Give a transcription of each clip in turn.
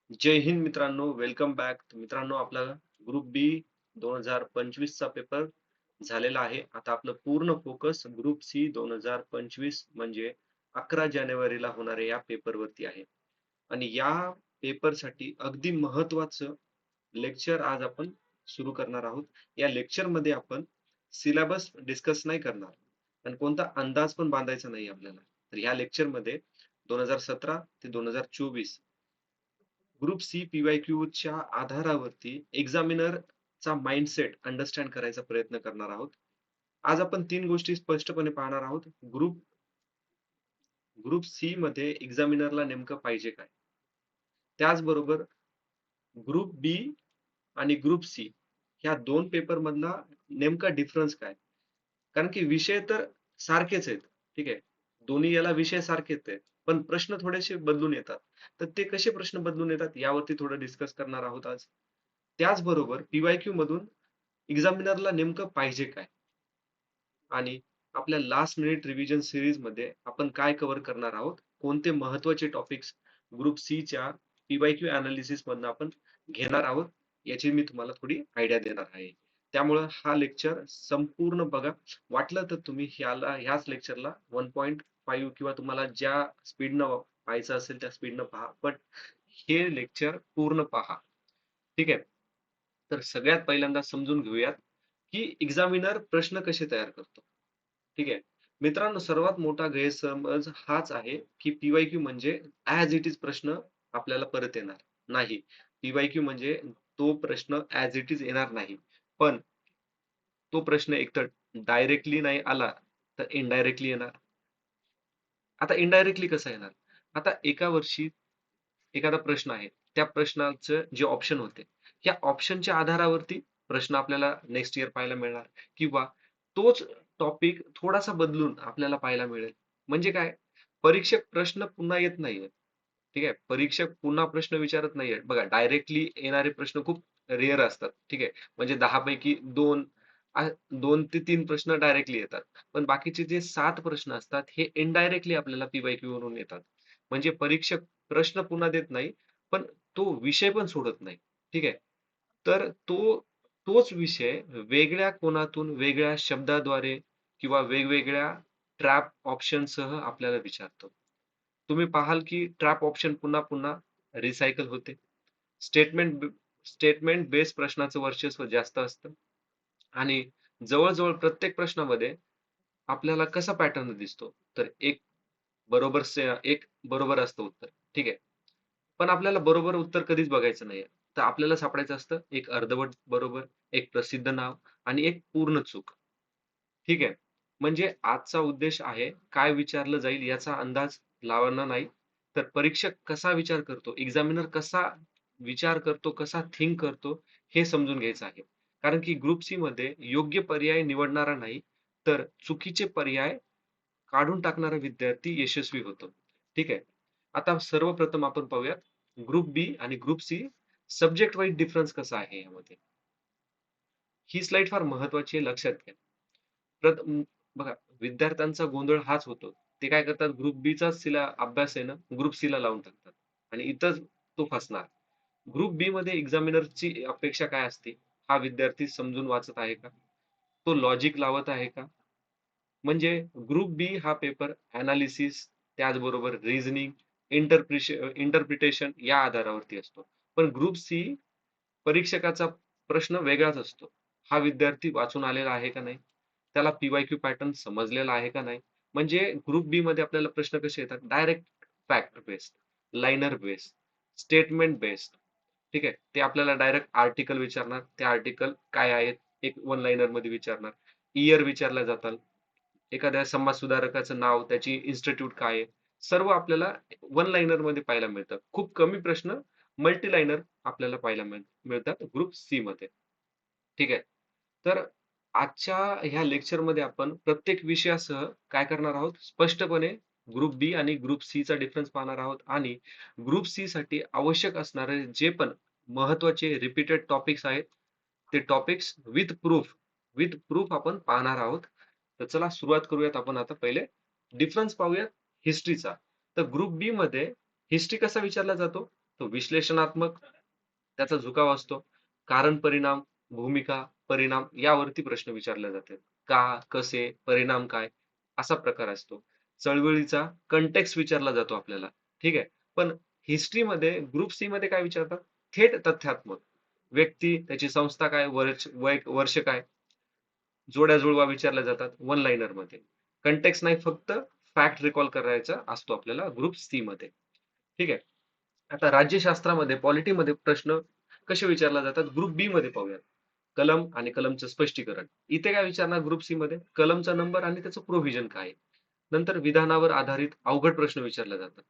जय हिंद मित्रांनो, welcome back. मित्रांनो, आपला ग्रुप बी 2025 चा पेपर झालेला आहे. आता आपलं पूर्ण फोकस ग्रुप सी 2025 म्हणजे 11 जानेवारीला होणाऱ्या या पेपरवरती आहे. आणि या पेपरसाठी अगदी महत्वाचं लेक्चर आज आपण सुरू करणार आहोत. या लेक्चर मध्ये आपण सिलेबस डिस्कस नाही करणार आणि कोणता अंदाज पण बांधायचा नाही आपल्याला. तर या लेक्चर मध्ये 2017 ते 2024 ग्रुप सी पीवायक्यू च्या आधारावरती एक्झामिनर चा माइंडसेट अंडरस्टँड करायचा प्रयत्न करणार आहोत. आज आपण तीन गोष्टी स्पष्टपणे पाहणार आहोत. ग्रुप सी मध्ये एक्झामिनरला नेमकं पाहिजे काय? त्याचबरोबर ग्रुप बी आणि ग्रुप सी ह्या दोन पेपर मधला नेमका डिफरन्स काय? कारण की विषय तर सारखेच आहेत. ठीक आहे. दोन्ही याला विषय सारखेच आहेत. पण प्रश्न थोडेसे बदलून येतात. तर ते कसे प्रश्न बदलून येतात यावरती थोडं डिस्कस करणार आहोत आज. त्याचबरोबर पीवायक्यू मधून एक्झामिनरला नेमकं पाहिजे काय? आणि आपल्या लास्ट मिनिट रिव्हिजन सिरीज मध्ये आपण काय कव्हर करणार आहोत? कोणते महत्त्वाचे टॉपिक्स ग्रुप सी च्या पीवायक्यू अनालिसिस मधनं आपण घेणार आहोत याची मी तुम्हाला थोडी आयडिया देणार आहे. त्यामुळं हा लेक्चर संपूर्ण बघा. वाटलं तर तुम्ही ह्याच लेक्चरला 1.5 किंवा तुम्हाला ज्या स्पीडनं पाहायचं असेल त्या स्पीडनं पहा. पण हे लेक्चर पूर्ण पहा. ठीक आहे. तर सगळ्यात पहिल्यांदा समजून घेऊयात की एक्झामिनर प्रश्न कसे तयार करतो. ठीक आहे. मित्रांनो, सर्वात मोठा गैरसमज हाच आहे की पीवायक्यू म्हणजे ऍज इट इज प्रश्न आपल्याला परत येणार नाही. पीवायक्यू म्हणजे तो प्रश्न ऍज इट इज येणार नाही. पण तो प्रश्न एकतर डायरेक्टली नाही आला तर इनडायरेक्टली येणार. आता इनडायरेक्टली कसा येणार? आता एका वर्षी एखादा प्रश्न आहे. त्या प्रश्नाचं जे ऑप्शन होते, या ऑप्शनच्या आधारावरती प्रश्न आपल्याला नेक्स्ट इयर पाहायला मिळणार किंवा तोच टॉपिक थोडासा बदलून आपल्याला पाहायला मिळेल. म्हणजे काय? परीक्षक प्रश्न पुन्हा येत नाहीये. ठीक आहे. परीक्षक पुन्हा प्रश्न विचारत नाहीये. बघा, डायरेक्टली येणारे प्रश्न खूप रेअर असतात. ठीक आहे. म्हणजे 10 पैकी 2 ते 3 प्रश्न डायरेक्टली येतात. पण बाकीचे जे 7 प्रश्न असतात हे इनडायरेक्टली आपल्याला पीवायक्यू वरून येतात. म्हणजे परीक्षक प्रश्न पुन्हा देत नाही, पण तो विषय पण सोडत नाही. ठीक आहे. तर तोच विषय वेगळ्या कोनातून, वेगळ्या शब्दाद्वारे किंवा वेगवेगळ्या ट्रॅप ऑप्शनसह आपल्याला विचारतो. तुम्ही पाहाल की ट्रॅप ऑप्शन पुन्हा पुन्हा रिसायकल होते. स्टेटमेंट स्टेटमेंट बेस प्रश्नाचं वर्चस्व जास्त असतं आणि जवळ-जवळ प्रत्येक प्रश्नामध्ये आपल्याला कसा पॅटर्न दिसतो? तर एक बरोबर असतं उत्तर. ठीक आहे. पण आपल्याला बरोबर उत्तर कधीच बघायचं नाहीये. तर आपल्याला सापडायचं असतं एक अर्धवट बरोबर, एक प्रसिद्ध नाव आणि एक पूर्ण चूक. ठीक आहे. म्हणजे आजचा उद्देश आहे काय विचारलं जाईल याचा अंदाज लावणं नाही, तर परीक्षक कसा विचार करतो, एक्झामिनर कसा विचार करतो, कसा थिंक करतो हे समजून घ्यायचं आहे. कारण की ग्रुप सी मध्ये योग्य पर्याय निवडणारा नाही, तर चुकीचे पर्याय काढून टाकणारा विद्यार्थी यशस्वी होतो. ठीक आहे. आता सर्वप्रथम आपण पाहूयात ग्रुप बी आणि group C subject wise difference कसा आहे यामध्ये. ही स्लाइड फार महत्वाची आहे, लक्षात घ्या. बघा, विद्यार्थ्यांचा गोंधळ हाच होतो. ते काय करतात, ग्रुप बी चा अभ्यास आहे ना, ग्रुप सी ला लावून टाकतात आणि इथंच तो फसणार. ग्रुप बी मध्ये एक्झामिनरची अपेक्षा काय असते? हा विद्यार्थी समजून वाचत आहे का? तो लॉजिक लावत आहे का? म्हणजे ग्रुप बी हा पेपर अनालिसिस, त्याचबरोबर रिझनिंग, इंटरप्रिटेशन या आधारावरती असतो. पण ग्रुप सी परीक्षकाचा प्रश्न वेगळाच असतो. हा विद्यार्थी वाचून आलेला आहे का नाही? त्याला पीवायक्यू पॅटर्न समजलेला आहे का नाही? म्हणजे ग्रुप बी मध्ये आपल्याला प्रश्न कसे येतात? Direct fact based, liner based, statement based. ठीक आहे. ते आपल्याला डायरेक्ट आर्टिकल विचारणार. ते आर्टिकल काय आहेत? एक वन लाइनर मध्ये विचारणार. इयर विचारल्या जातात. एखाद्या समाज सुधारकाचं नाव, त्याची इन्स्टिट्यूट काय आहे? सर्व आपल्याला वन लाइनर मध्ये पाहायला मिळतं. खूप कमी प्रश्न मल्टी लाइनर आपल्याला पाहायला मिळतात ग्रुप सी मध्ये. ठीक आहे. तर आजच्या ह्या लेक्चरमध्ये आपण प्रत्येक विषयासह काय करणार आहोत? स्पष्टपणे ग्रुप बी आणि ग्रुप सी चा डिफरन्स पाहणार आहोत आणि ग्रुप सी साठी आवश्यक असणारे जे पण महत्त्वाचे रिपीटेड टॉपिक्स आहेत, ते टॉपिक्स विथ प्रूफ आपण पाहणार आहोत. तर चला सुरुवात करूयात. आपण आता पहिले डिफरन्स पाहूयात हिस्ट्रीचा. तर ग्रुप बी मध्ये हिस्ट्री कसा विचारला जातो? तो विश्लेषणात्मक त्याचा झुकाव असतो. कारण परिणाम, भूमिका, परिणाम यावरती प्रश्न विचारले जातात. का, कसे, परिणाम काय असा प्रकार असतो. चळवळीचा कंटेक्स्ट विचारला जातो आपल्याला. ठीक आहे. पण हिस्ट्रीमध्ये ग्रुप सी मध्ये काय विचारतात? थेट तथ्यात्मक. व्यक्ती, त्याची संस्था काय, वर्ष काय, जोड्या जुळवा विचारल्या जातात वन लाईनर मध्ये. कंटेक्स्ट नाही, फक्त फॅक्ट रिकॉल करायचा असतो आपल्याला ग्रुप सी मध्ये. ठीक आहे. आता राज्यशास्त्रामध्ये पॉलिटीमध्ये प्रश्न कसे विचारले जातात ग्रुप बी मध्ये पाहूयात. कलम आणि कलमचं स्पष्टीकरण. इथे काय विचारणार ग्रुप सी मध्ये? कलमचा नंबर आणि त्याचं प्रोव्हिजन काय आहे. नंतर विधानावर आधारित अवघड प्रश्न विचारले जातात.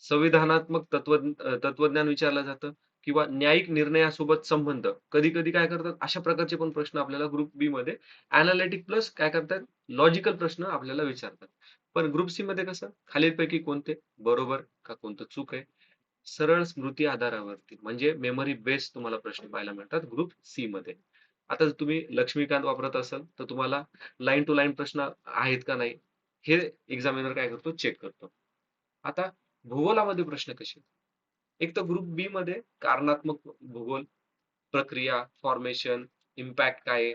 संविधानात्मक तत्वज्ञान विचारलं जातं किंवा न्यायिक निर्णयासोबत संबंध. कधी कधी काय करतात अशा प्रकारचे पण प्रश्न आपल्याला ग्रुप बी मध्ये अनालिटिक प्लस काय करतात लॉजिकल प्रश्न आपल्याला विचारतात. पण ग्रुप सी मध्ये कसं खालीलपैकी कोणते बरोबर का कोणतं चूक आहे. सरळ स्मृती आधारावरती म्हणजे मेमरी बेस्ड तुम्हाला प्रश्न पाहायला मिळतात ग्रुप सी मध्ये. आता जर तुम्ही लक्ष्मीकांत वापरत असाल तर तुम्हाला लाईन टू लाईन प्रश्न आहेत का नाही हे एक्झामिनर काय करतो चेक करतो. आता भूगोलामध्ये प्रश्न कसे? एक तर ग्रुप बी मध्ये कारणात्मक भूगोल, प्रक्रिया, फॉर्मेशन, इम्पॅक्ट काय आहे,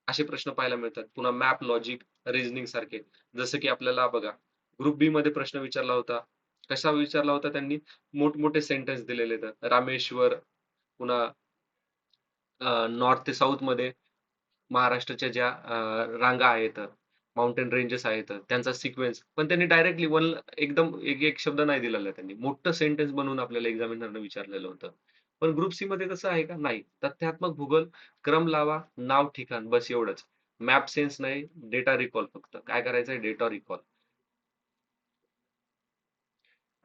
असे प्रश्न पाहायला मिळतात. पुन्हा मॅप लॉजिक, रिझनिंग सारखे. जसं की आपल्याला बघा ग्रुप बी मध्ये प्रश्न विचारला होता. कसा विचारला होता त्यांनी? मोठमोठे सेंटेन्स दिलेले आहेत. रामेश्वर, पुन्हा नॉर्थ ते साऊथ मध्ये महाराष्ट्राच्या ज्या रांगा आहेत, माउंटेन रेंजेस आहेत, त्यांचा सिक्वेन्स. पण त्यांनी डायरेक्टली वन एकदम एक एक शब्द नाही दिलेला, त्यांनी मोठं सेंटेन्स बनवून आपल्याला एक्झामिनरनं विचारलेलं होतं. पण ग्रुप सी मध्ये तसं आहे का? नाही. तथ्यात्मक भूगोल, क्रम लावा, नाव ठिकाण, बस एवढंच. मॅप सेन्स नाही, डेटा रिकॉल फक्त. काय करायचंय? Data recall.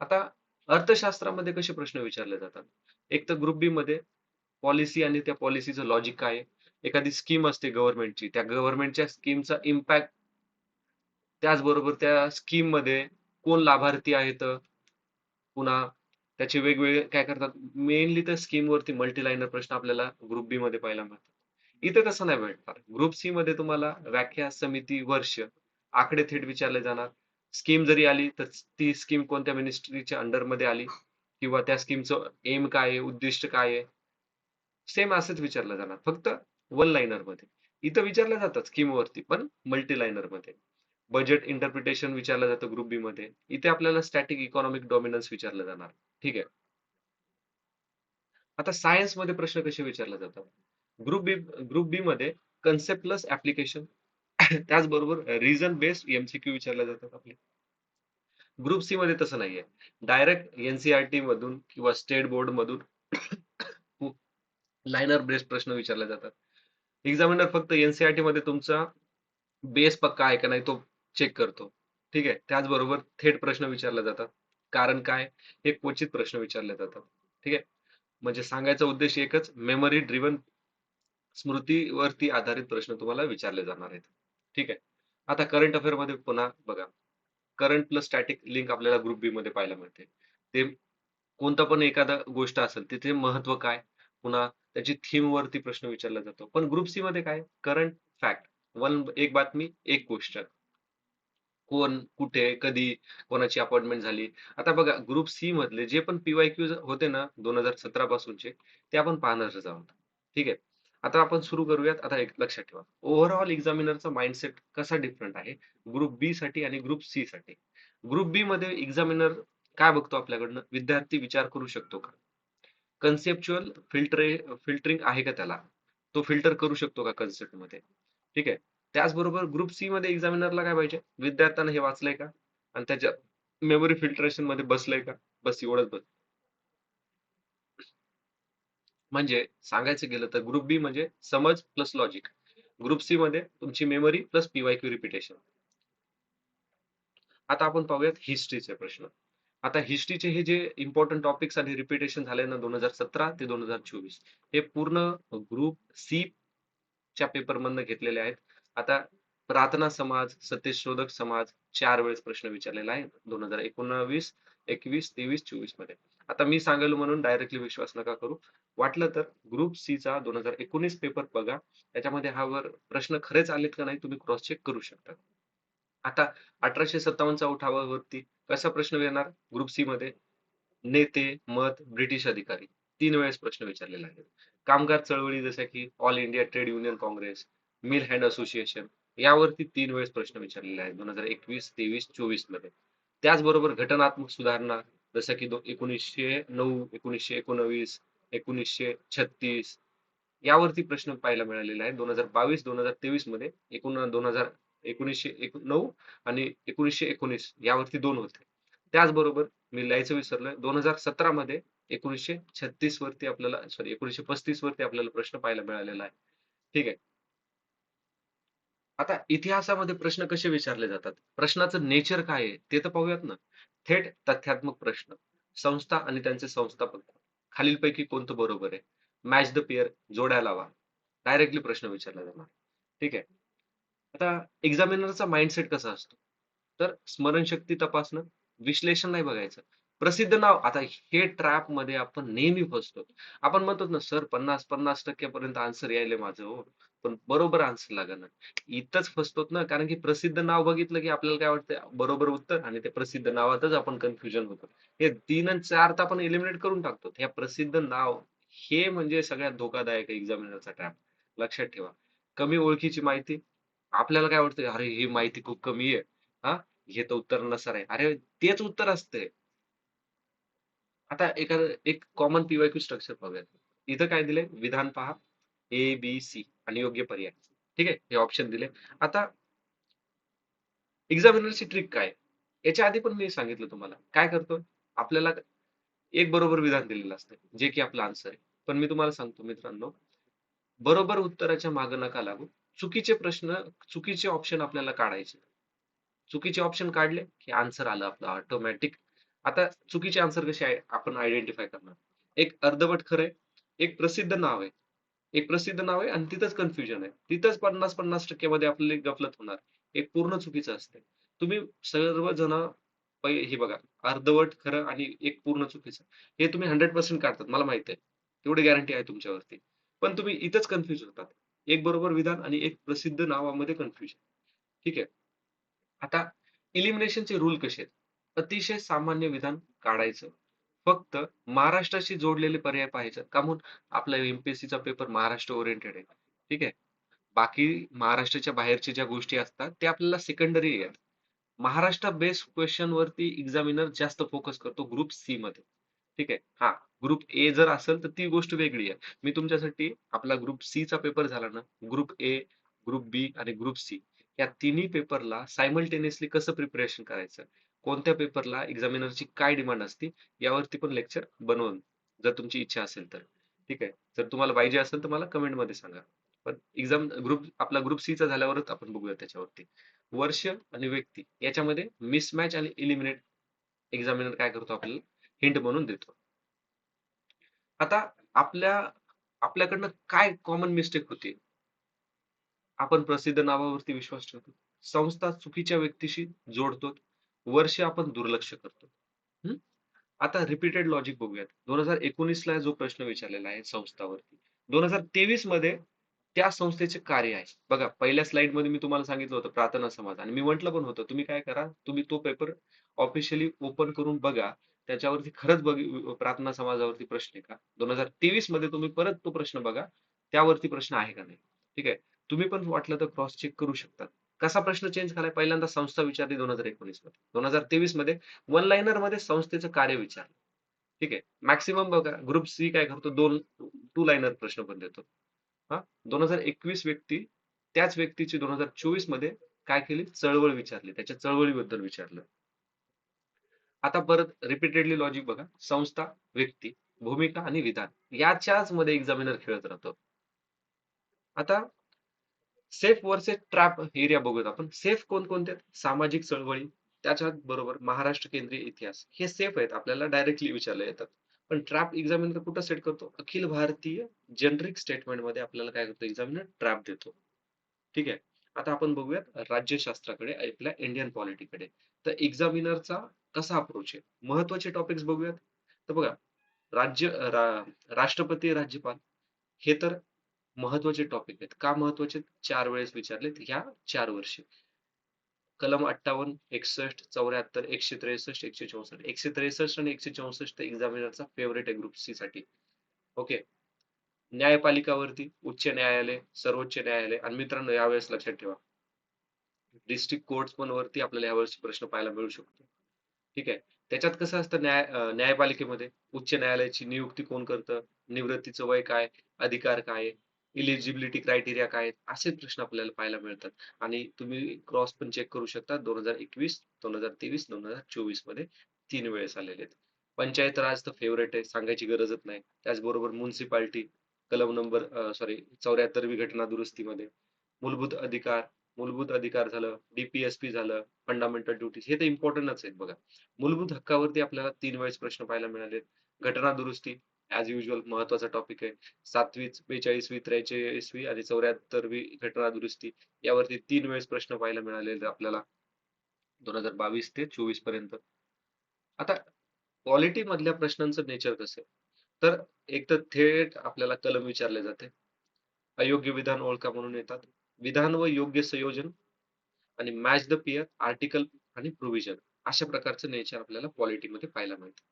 आता अर्थशास्त्रामध्ये कसे प्रश्न विचारले जातात? एक तर ग्रुप बी मध्ये पॉलिसी आणि त्या पॉलिसीचं लॉजिक काय आहे. एखादी स्कीम असते गव्हर्नमेंटची, त्या गव्हर्नमेंटच्या स्कीमचा इम्पॅक्ट, त्याचबरोबर त्या स्कीम मध्ये कोण लाभार्थी आहेत, पुन्हा त्याचे वेगवेगळे काय करतात. मेनली तर स्कीम वरती मल्टीलाईनर प्रश्न आपल्याला ग्रुप बी मध्ये पाहायला मिळतात. इथे तसं नाही भेटणार. ग्रुप सी मध्ये तुम्हाला व्याख्या, समिती, वर्ष, आकडे थेट विचारले जाणार. स्कीम जरी आली तर ती स्कीम कोणत्या मिनिस्ट्रीच्या अंडर मध्ये आली किंवा त्या स्कीमचं एम काय आहे, उद्दिष्ट काय आहे, सेम असंच विचारलं जाणार, फक्त वन लाईनर मध्ये. इथं विचारलं जातात स्कीम वरती पण मल्टी लाईनर मध्ये. बजेट इंटरप्रिटेशन विचारलं जातं ग्रुप बी मध्ये. इथे आपल्याला स्टॅटिक इकॉनॉमिक डॉमिनन्स विचारलं जाणार. ठीक आहे. आता सायन्स मध्ये प्रश्न कसे विचारले जातात? ग्रुप बी मध्ये कन्सेप्ट प्लस ऍप्लिकेशन त्याचबरोबर रिझन बेस्ड एमसीक्यू विचारले जातात आपले. ग्रुप सी मध्ये तसं नाहीये. डायरेक्ट एनसीआरटी मधून किंवा स्टेट बोर्ड मधून लाईनर बेस्ड प्रश्न विचारले जातात. एक्झामिनर फक्त एनसीआरटी मध्ये तुमचा बेस पक्का आहे का नाही तो चेक करतो. ठीक आहे. त्याचबरोबर थेट प्रश्न विचारले जातात. कारण काय? हे क्वचित प्रश्न विचारले जातात. ठीक आहे. म्हणजे सांगायचा उद्देश एकच, मेमरी ड्रिव्हन, स्मृतीवरती आधारित प्रश्न तुम्हाला विचारले जाणार आहेत. ठीक आहे. आता करंट अफेअर मध्ये पुन्हा बघा, करंट प्लस स्टॅटिक लिंक आपल्याला ग्रुप बी मध्ये पाहायला मिळते. ते कोणता पण एखादा गोष्ट असेल तिथे महत्व काय, पुन्हा त्याची थीम वरती प्रश्न विचारला जातो. पण ग्रुप सी मध्ये काय? करंट फॅक्ट, एक बातमी एक गोष्ट, कोण, कुठे, कधी, कोणाची अपॉइंटमेंट झाली. आता बघा ग्रुप सी मधले जे पण पीवायक्यू होते ना 2017 पासूनचे, ते आपण पाहणारच आहोत. ठीक आहे. आता आपण सुरू करूयात. आता एक लक्षात ठेवा, ओव्हरऑल एक्झामिनरचा माइंडसेट कसा डिफरंट आहे ग्रुप बी साठी आणि ग्रुप सी साठी. ग्रुप बी मध्ये एक्झामिनर काय बघतो आपल्याकडनं? विद्यार्थी विचार करू शकतो का? कन्सेप्च्युअल फिल्टरिंग आहे का त्याला? तो फिल्टर करू शकतो का कन्सेप्ट मध्ये? ठीक आहे. त्याचबरोबर ग्रुप सी मध्ये एक्झामिनरला काय पाहिजे? विद्यार्थ्यानं हे वाचलंय का? आणि त्याच्या मेमरी फिल्टरेशन मध्ये बसलंय का? बस एवढंच बस. म्हणजे सांगायचं गेलं तर ग्रुप बी म्हणजे समज प्लस लॉजिक. ग्रुप सी मध्ये तुमची मेमरी प्लस पीवायक्यू रिपिटेशन. आता आपण पाहूयात हिस्ट्रीचे प्रश्न. आता हिस्ट्रीचे हे जे इम्पॉर्टंट टॉपिक्स आणि रिपिटेशन झाले ना 2017 ते 2024, हे पूर्ण ग्रुप सी च्या पेपर मधनं घेतलेले आहेत. आता प्रार्थना समाज, सत्यशोधक समाज 4 वेळेस प्रश्न विचारलेला आहे 2019, 21, 23, 24 मध्ये. आता मी सांगेल म्हणून डायरेक्टली विश्वास नका करू. वाटलं तर ग्रुप सी चा 2019 पेपर बघा. त्याच्यामध्ये हा वर प्रश्न खरेच आलेत का नाही तुम्ही क्रॉस चेक करू शकता. आता 1857चा उठावावरती कसा प्रश्न येणार ग्रुप सी मध्ये? नेते, मत, ब्रिटिश अधिकारी. 3 वेळेस प्रश्न विचारलेला आहे. कामगार चळवळी जशा की all India trade union Congress, mill hand association यावरती 3 वेळेस प्रश्न विचारलेले आहेत 2021, 23, 24 मध्ये. त्याचबरोबर घटनात्मक सुधारणा जसं की 1909, 1919, 1936 यावरती प्रश्न पाहायला मिळालेले आहेत. 2022, 2023 मध्ये 1909 आणि 1919 यावरती 2 होते. त्याचबरोबर मी लिहायचं विसरलोय 2017 मध्ये 1936 वरती आपल्याला 1935 वरती आपल्याला प्रश्न पाहायला मिळालेला आहे. ठीक आहे. आता इतिहासामध्ये प्रश्न कसे विचारले जातात? प्रश्नाचं नेचर काय आहे? ते तर पाहूयात ना. थेट तथ्यात्मक प्रश्न. संस्था आणि त्यांचे संस्थापक. खालीलपैकी कोणतं बरोबर आहे? मॅच द पेअर, जोड्या लावा. डायरेक्टली प्रश्न विचारला जाणार. ठीक आहे. आता एक्झामिनरचा माइंडसेट कसा असतो? तर स्मरणशक्ती तपासणं, विश्लेषण नाही बघायचं. प्रसिद्ध नाव आता हे ट्रॅप मध्ये आपण नेहमी फसतो. आपण म्हणतो ना, सर 50% पर्यंत आन्सर यायले माझं हो. पण बरोबर आन्सर लागेना. इथंच फसतोत ना, कारण की प्रसिद्ध नाव बघितलं की आपल्याला काय वाटतं बरोबर उत्तर आणि ते प्रसिद्ध नावातच आपण कन्फ्युजन होतो. हे 3 आणि 4 तर आपण एलिमिनेट करून टाकतो. हे प्रसिद्ध नाव हे म्हणजे सगळ्यात धोकादायक एक्झामिनरचा ट्रॅप. लक्षात ठेवा. कमी ओळखीची माहिती आपल्याला काय वाटतं, अरे ही माहिती खूप कमी आहे. हा हे तर उत्तर नसणार आहे. अरे तेच उत्तर असते. आता एखादं एक कॉमन पीवायक्यू स्ट्रक्चर पाहूयात. इथं काय दिलंय? विधान पहा. ए, बी, सी आणि योग्य पर्याय. ठीक आहे? हे ऑप्शन दिले. आता एक्झामिनरची ट्रिक काय? याच्या आधी पण मी सांगितलं तुम्हाला. काय करतो? आपल्याला एक बरोबर विधान दिलेलं असतं, जे की आपलं आन्सर आहे. पण मी तुम्हाला सांगतो मित्रांनो, बरोबर उत्तराच्या मागे नका लागू. चुकीचे प्रश्न, चुकीचे ऑप्शन आपल्याला काढायचे. चुकीचे ऑप्शन काढले की आन्सर आलं आपलं ऑटोमॅटिक. आता चुकीचे आन्सर कसे आहे आपण आयडेंटिफाय करणार. एक अर्धवट खरंय, एक प्रसिद्ध नाव आहे. एक प्रसिद्ध नाव आहे आणि तिथंच कन्फ्युजन आहे. तिथंच 50-50% मध्ये आपली गफलत होणार. एक पूर्ण चुकीचं असते. तुम्ही सर्वजण हे बघा, अर्धवट खरं आणि एक पूर्ण चुकीचं. हे तुम्ही 100% काढतात मला माहिती आहे. तेवढी गॅरंटी आहे तुमच्यावरती. पण तुम्ही इथंच कन्फ्युज होतात. एक बरोबर विधान आणि एक प्रसिद्ध नावामध्ये कन्फ्युजन. ठीक आहे. आता इलिमिनेशनचे रूल कसे आहेत? अतिशय सामान्य विधान काढायचं. फक्त महाराष्ट्राशी जोडलेले पर्याय पाहायचं. का म्हणून आपला एमपीएससीचा पेपर महाराष्ट्र ओरिएंटेड आहे. ठीक आहे. बाकी महाराष्ट्राच्या बाहेरच्या ज्या गोष्टी असतात ते आपल्याला सेकंडरी आहेत. महाराष्ट्र बेस्ड क्वेश्चन वरती एक्झामिनर जास्त फोकस करतो ग्रुप सी मध्ये. ठीक आहे. हा, ग्रुप ए जर असेल तर ती गोष्ट वेगळी आहे. मी तुमच्यासाठी आपला ग्रुप सी चा पेपर झाला ना, ग्रुप ए, ग्रुप बी आणि ग्रुप सी या तिन्ही पेपरला सायमल्टेनियसली कसं प्रिपरेशन करायचं, कोणत्या पेपरला एक्झामिनरची काय डिमांड असते यावरती पण लेक्चर बनवून, जर तुमची इच्छा असेल तर. ठीक आहे. जर तुम्हाला पाहिजे असेल तर मला कमेंट मध्ये सांगा. पण एक्झाम ग्रुप आपला ग्रुप सी चा झाल्यावरच आपण बघूया त्याच्यावरती. वर्ष आणि व्यक्ती याच्यामध्ये मिसमॅच आणि इलिमिनेट एक्झामिनर काय करतो आपल्याला हिंट म्हणून देतो. आता आपल्याकडनं काय कॉमन मिस्टेक होते? आपण प्रसिद्ध नावावरती विश्वास ठेवतो. संस्था चुकीच्या व्यक्तीशी जोडतो. वर्ष आपण दुर्लक्ष करतो. हं? आता रिपीटेड लॉजिक बघूयात. 2019 ला जो प्रश्न विचारलेला आहे संस्थावरती. 2023 मध्ये त्या संस्थेचे कार्य आहे. बघा पहिल्या स्लाइड मध्ये मी तुम्हाला सांगितलं होतं प्रार्थना समाज आणि मी म्हटलं पण होतं तुम्ही काय करा, तुम्ही तो पेपर ऑफिशियली ओपन करून बघा. त्याच्यावरती खरंच प्रार्थना समाजावरती प्रश्न आहे का? 2023 मध्ये तुम्ही परत तो प्रश्न बघा. त्यावरती प्रश्न आहे का नाही. ठीक आहे. तुम्ही पण वाटलं तर क्रॉस चेक करू शकता. कसा प्रश्न चेंज झालाय? पहिल्यांदा संस्था विचारली 2019 मध्ये. 2023 मध्ये वन लाइनर मध्ये संस्थेचं कार्य विचारलं. ठीक आहे. मॅक्सिमम बघा ग्रुप सी काय करतो, दोन टू लाइनर प्रश्न पण देतो. हा, 2021 व्यक्ती त्याच व्यक्तीची 2024 मध्ये काय केली? चळवळ विचारली. त्याच्या चळवळीबद्दल विचारलं. आता परत रिपीटेडली लॉजिक बघा. संस्था, व्यक्ती, भूमिका आणि विधान याच्याच मध्ये एक्झामिनर खेळत राहतो. आता सेफ वर्सेस ट्रॅप एरिया बघूयात आपण. सेफ कोणकोणते आहेत? सामाजिक चळवळी, त्याच्यात बरोबर महाराष्ट्र केंद्रीय इतिहास हे सेफ आहेत, आपल्याला डायरेक्टली विचारले येतात. पण ट्रॅप एक्झामिनर कुठं सेट करतो? अखिल भारतीय जनरिक स्टेटमेंट मध्ये आपल्याला काय करतो एक्झामिनर? ट्रॅप देतो. ठीक आहे. आता आपण बघूयात राज्यशास्त्राकडे, आपल्या इंडियन पॉलिटीकडे. तर एक्झामिनरचा कसा अप्रोच आहे? महत्वाचे टॉपिक्स बघूयात. तर बघा, राष्ट्रपती, राज्यपाल हे तर महत्वाचे टॉपिक आहेत. का महत्वाचे? 4 वेळेस विचारलेत ह्या 4 वर्षी. कलम 58, 61, 74, 163, 164. 163 आणि 164 एक्झामिनरचा फेवरेट आहे ग्रुप सी साठी. ओके. न्यायपालिकावरती उच्च न्यायालय, सर्वोच्च न्यायालय आणि मित्रांनो यावेळेस लक्षात ठेवा डिस्ट्रिक्ट कोर्ट्स पण वरती आपल्याला यावर्षी प्रश्न पाहायला मिळू शकतो. ठीक आहे. त्याच्यात कसं असतं न्यायपालिकेमध्ये उच्च न्यायालयाची नियुक्ती कोण करतं, निवृत्तीचं वय काय, अधिकार काय आहे, इलिजिबिलिटी क्रायटेरिया काय आहेत, असे प्रश्न आपल्याला पाहायला मिळतात. आणि तुम्ही क्रॉस पण चेक करू शकता 2021, 2023, 2024 मध्ये 3 वेळेस आलेले आहेत. पंचायत राज तर फेवरेट आहे, सांगायची गरजच नाही. त्याचबरोबर म्युन्सिपाल्टी कलम नंबर 74वी घटना दुरुस्तीमध्ये मूलभूत अधिकार, मूलभूत अधिकार झालं, डीपीएसपी झालं, फंडामेंटल ड्युटीज हे तर इम्पॉर्टंटच आहेत बघा. मूलभूत हक्कावरती आपल्याला 3 वेळेस प्रश्न पाहायला मिळाले. घटना दुरुस्ती ॲज युजुअल महत्वाचा टॉपिक आहे. 7वी, 42वी, 43वी आणि 74वी घटना दुरुस्ती यावरती 3 वेळेस प्रश्न पाहायला मिळालेले आपल्याला 2022 ते 24 पर्यंत. आता क्वालिटी मधल्या प्रश्नांचं नेचर कसं आहे? तर एक तर थेट आपल्याला कलम विचारले जाते. अयोग्य विधान ओळखा म्हणून येतात. विधान व योग्य संयोजन आणि मॅच द पेअर, आर्टिकल आणि प्रोव्हिजन अशा प्रकारचं नेचर आपल्याला पॉलिटीमध्ये पाहायला मिळतं.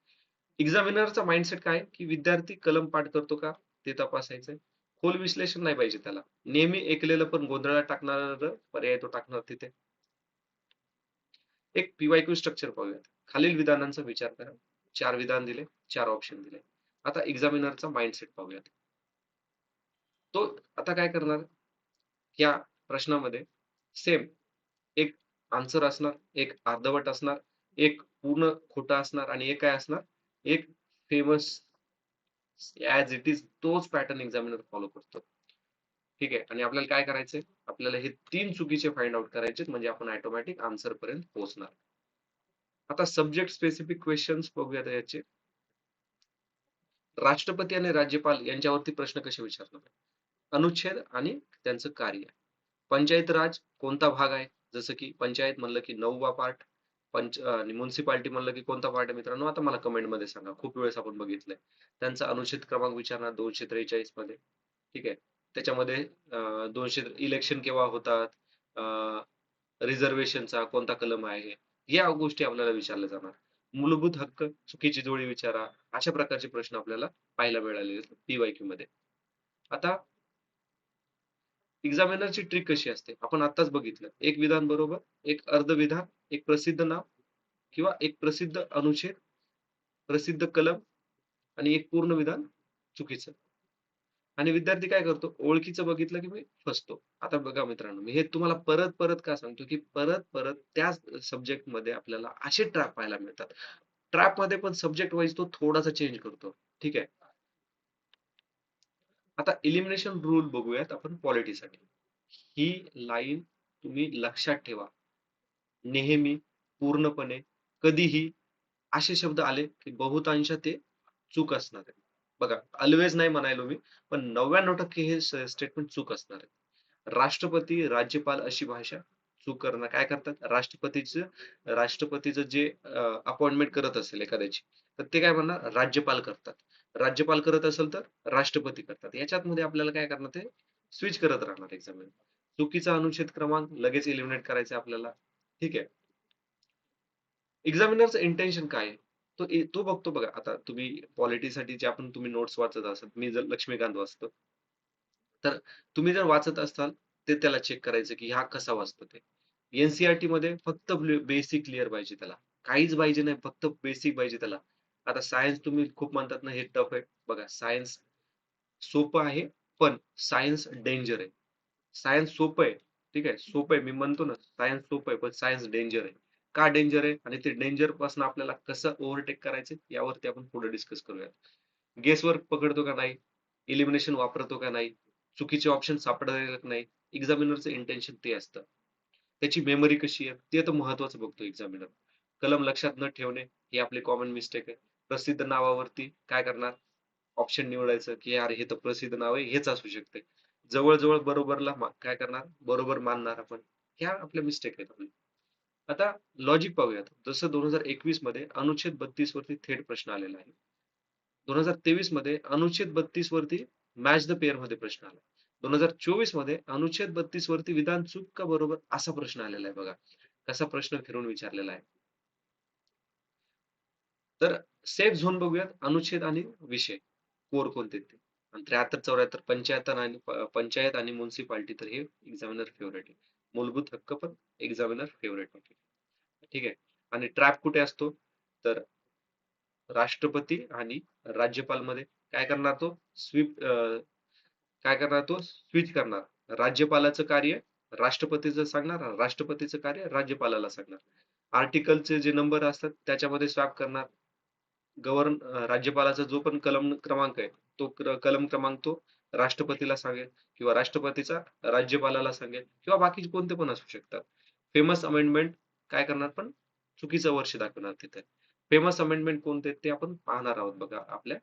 एक्झामिनरचा माइंडसेट काय की विद्यार्थी कलम पाठ करतो का ते तपासायचंय. खोल विश्लेषण नाही पाहिजे त्याला. नेहमी ऐकलेलं पण गोंधळात टाकणार पर्याय तो टाकणार तिथे. एक पीवायक्यू स्ट्रक्चर पाहूयात. खालील विधानांचा विचार करा. 4 विधान दिले, 4 ऑप्शन दिले. आता एक्झामिनरचा माइंडसेट पाहूयात. तो आता काय करणार या प्रश्नामध्ये सेम एक आन्सर असणार, एक अर्धवट असणार, एक पूर्ण खोटा असणार आणि एक काय असणार, एक फेमस ॲज इट इज तोच पॅटर्न एक्झामिनर फॉलो करतो. ठीक आहे. आणि आपल्याला काय करायचंय? आपल्याला हे 3 चुकीचे फाइंड आउट करायचे म्हणजे आपण ऑटोमॅटिक आन्सर पर्यंत पोहोचणार. आता सब्जेक्ट स्पेसिफिक क्वेश्चन्स बघूयात याचे. राष्ट्रपती आणि राज्यपाल यांच्यावरती प्रश्न कसे विचारणार? अनुच्छेद आणि त्यांचं कार्य. पंचायत राज कोणता भाग आहे? जसं की पंचायत म्हणलं की 9वा पार्ट, आणि म्युन्सिपाल्टी म्हणलं की कोणता पार्ट आहे मित्रांनो? आता मला कमेंट मध्ये सांगा. खूप वेळेस आपण बघितलंय. त्यांचा अनुच्छेद क्रमांक विचारणार 243 मध्ये. ठीक आहे. त्याच्यामध्ये 200 इलेक्शन केव्हा होतात? रिझर्वेशनचा कोणता कलम आहे? या गोष्टी आपल्याला विचारल्या जाणार. मूलभूत हक्क, चुकीची जोडी विचारा. अशा प्रकारचे प्रश्न आपल्याला पाहायला मिळाले पीवायक्यू मध्ये. आता एक्झामिनरची ट्रिक कशी असते? आपण आत्ताच बघितलं. एक विधान बरोबर, एक अर्धविधान, एक प्रसिद्ध नाव किंवा एक प्रसिद्ध अनुच्छेद, प्रसिद्ध कलम आणि एक पूर्ण विधान चुकीचं. आणि विद्यार्थी काय करतो? ओळखीचं बघितलं की मी फसतो. आता बघा मित्रांनो, मी हे तुम्हाला परत परत का सांगतो, की परत परत त्याच सब्जेक्ट मध्ये आपल्याला असे ट्रॅप पाहायला मिळतात. ट्रॅप मध्ये पण सब्जेक्ट वाईज तो थोडासा चेंज करतो. ठीक आहे. आता इलिमिनेशन रूल बघूयात आपण पॉलिटीसाठी. ही लाईन तुम्ही लक्षात ठेवा. नेहमी, पूर्णपणे, कधीही असे शब्द आले की बहुतांश ते चूक असणार आहे. बघा, ऑलवेज नाही म्हणायलो मी, पण 99% हे स्टेटमेंट चूक असणार आहे. राष्ट्रपती, राज्यपाल अशी भाषा चूक करणं काय करतात? राष्ट्रपतीचं जे अपॉइंटमेंट करत असेल एखाद्याची, तर ते काय म्हणणार? राज्यपाल करतात. राज्यपाल करत असेल तर राष्ट्रपती करतात. याच्यात मध्ये आपल्याला काय करणार ते स्विच करत राहणार एक्झाम. चुकीचा अनुच्छेद क्रमांक लगेच एलिमिनेट करायचा आपल्याला. ठीक आहे. एक्झामिनरचं इंटेन्शन काय आहे? तो बघतो बघा. आता तुम्ही पॉलिटीसाठी जे आपण तुम्ही नोट्स वाचत असाल, मी जर लक्ष्मीकांत वाचतो, तर तुम्ही जर वाचत असाल, ते त्याला चेक करायचं की हा कसा वाचतो ते. एनसीईआरटी मध्ये फक्त बेसिक क्लिअर पाहिजे त्याला. काहीच पाहिजे नाही, फक्त बेसिक पाहिजे त्याला. आता सायन्स तुम्ही खूप म्हणतात ना, हे टफ आहे. बघा, सायन्स सोपं आहे, पण सायन्स डेंजर आहे. सायन्स सोपं आहे. ठीक आहे. सोपं आहे. मी म्हणतो ना, सायन्स सोपं आहे, पण सायन्स डेंजर आहे. का डेंजर आहे? आणि ते डेंजर पासून आपल्याला कसं ओव्हरटेक करायचं यावरती आपण पुढे डिस्कस करूया. गेसवर्क पकडतो का नाही? एलिमिनेशन वापरतो का नाही? चुकीचे ऑप्शन सापडले का नाही? एक्झामिनरचं इंटेन्शन ते असतं. त्याची मेमरी कशी आहे? ते तर महत्वाचं बघतो एक्झामिनर. कलम लक्षात न ठेवणे ही आपली कॉमन मिस्टेक आहे. प्रसिद्ध नावावरती काय करणार? ऑप्शन निवडायचं की यार हे तर प्रसिद्ध नाव आहे, हेच असू शकते. जवळ-जवळ बरोबरला काय करणार? बरोबर मानणार आपण. ह्या आपल्या मिस्टेक आहेत आपल्या. आता लॉजिक पाहूयात. जसं 2021 मध्ये अनुच्छेद 32 वरती थेट प्रश्न आलेला आहे. 2023 मध्ये अनुच्छेद 32 वरती मॅच द पेअर मध्ये प्रश्न आला. 2024 मध्ये अनुच्छेद 32 वरती विधान चूक का बरोबर असा प्रश्न आलेला आहे बघा. कसा प्रश्न फिरून विचारलेला आहे. तर सेफ झोन बघूयात, अनुच्छेद आणि विषय कोर कोणते ते. आणि 73 74 पंचायत आणि पंचायत आणि म्युन्सिपाल्टी, तर हे एक्झामिनर फेवरेट आहे. मूलभूत हक्क पण एक्झामिनर फेवरेट टॉपिक. ठीक आहे. आणि ट्रॅप कुठे असतो, तर राष्ट्रपती आणि राज्यपाल मध्ये काय करणार तो स्वीप, काय करणार तो स्विच करणार. राज्यपालाचं कार्य राष्ट्रपतीचं सांगणार, राष्ट्रपतीचं कार्य राज्यपालाला सांगणार. आर्टिकलचे जे नंबर असतात त्याच्यामध्ये स्वॅप करणार. राज्यपालाचा जो पण कलम क्रमांक आहे, तो कलम क्रमांक तो राष्ट्रपतीला सांगेल, किंवा राष्ट्रपतीचा राज्यपालाला सांगेल, किंवा बाकीचे कोणते पण असू शकतात. फेमस अमेंडमेंट काय करणार, पण चुकीचं वर्ष दाखवणार तिथे. फेमस अमेंडमेंट कोणते ते आपण पाहणार आहोत बघा आपल्या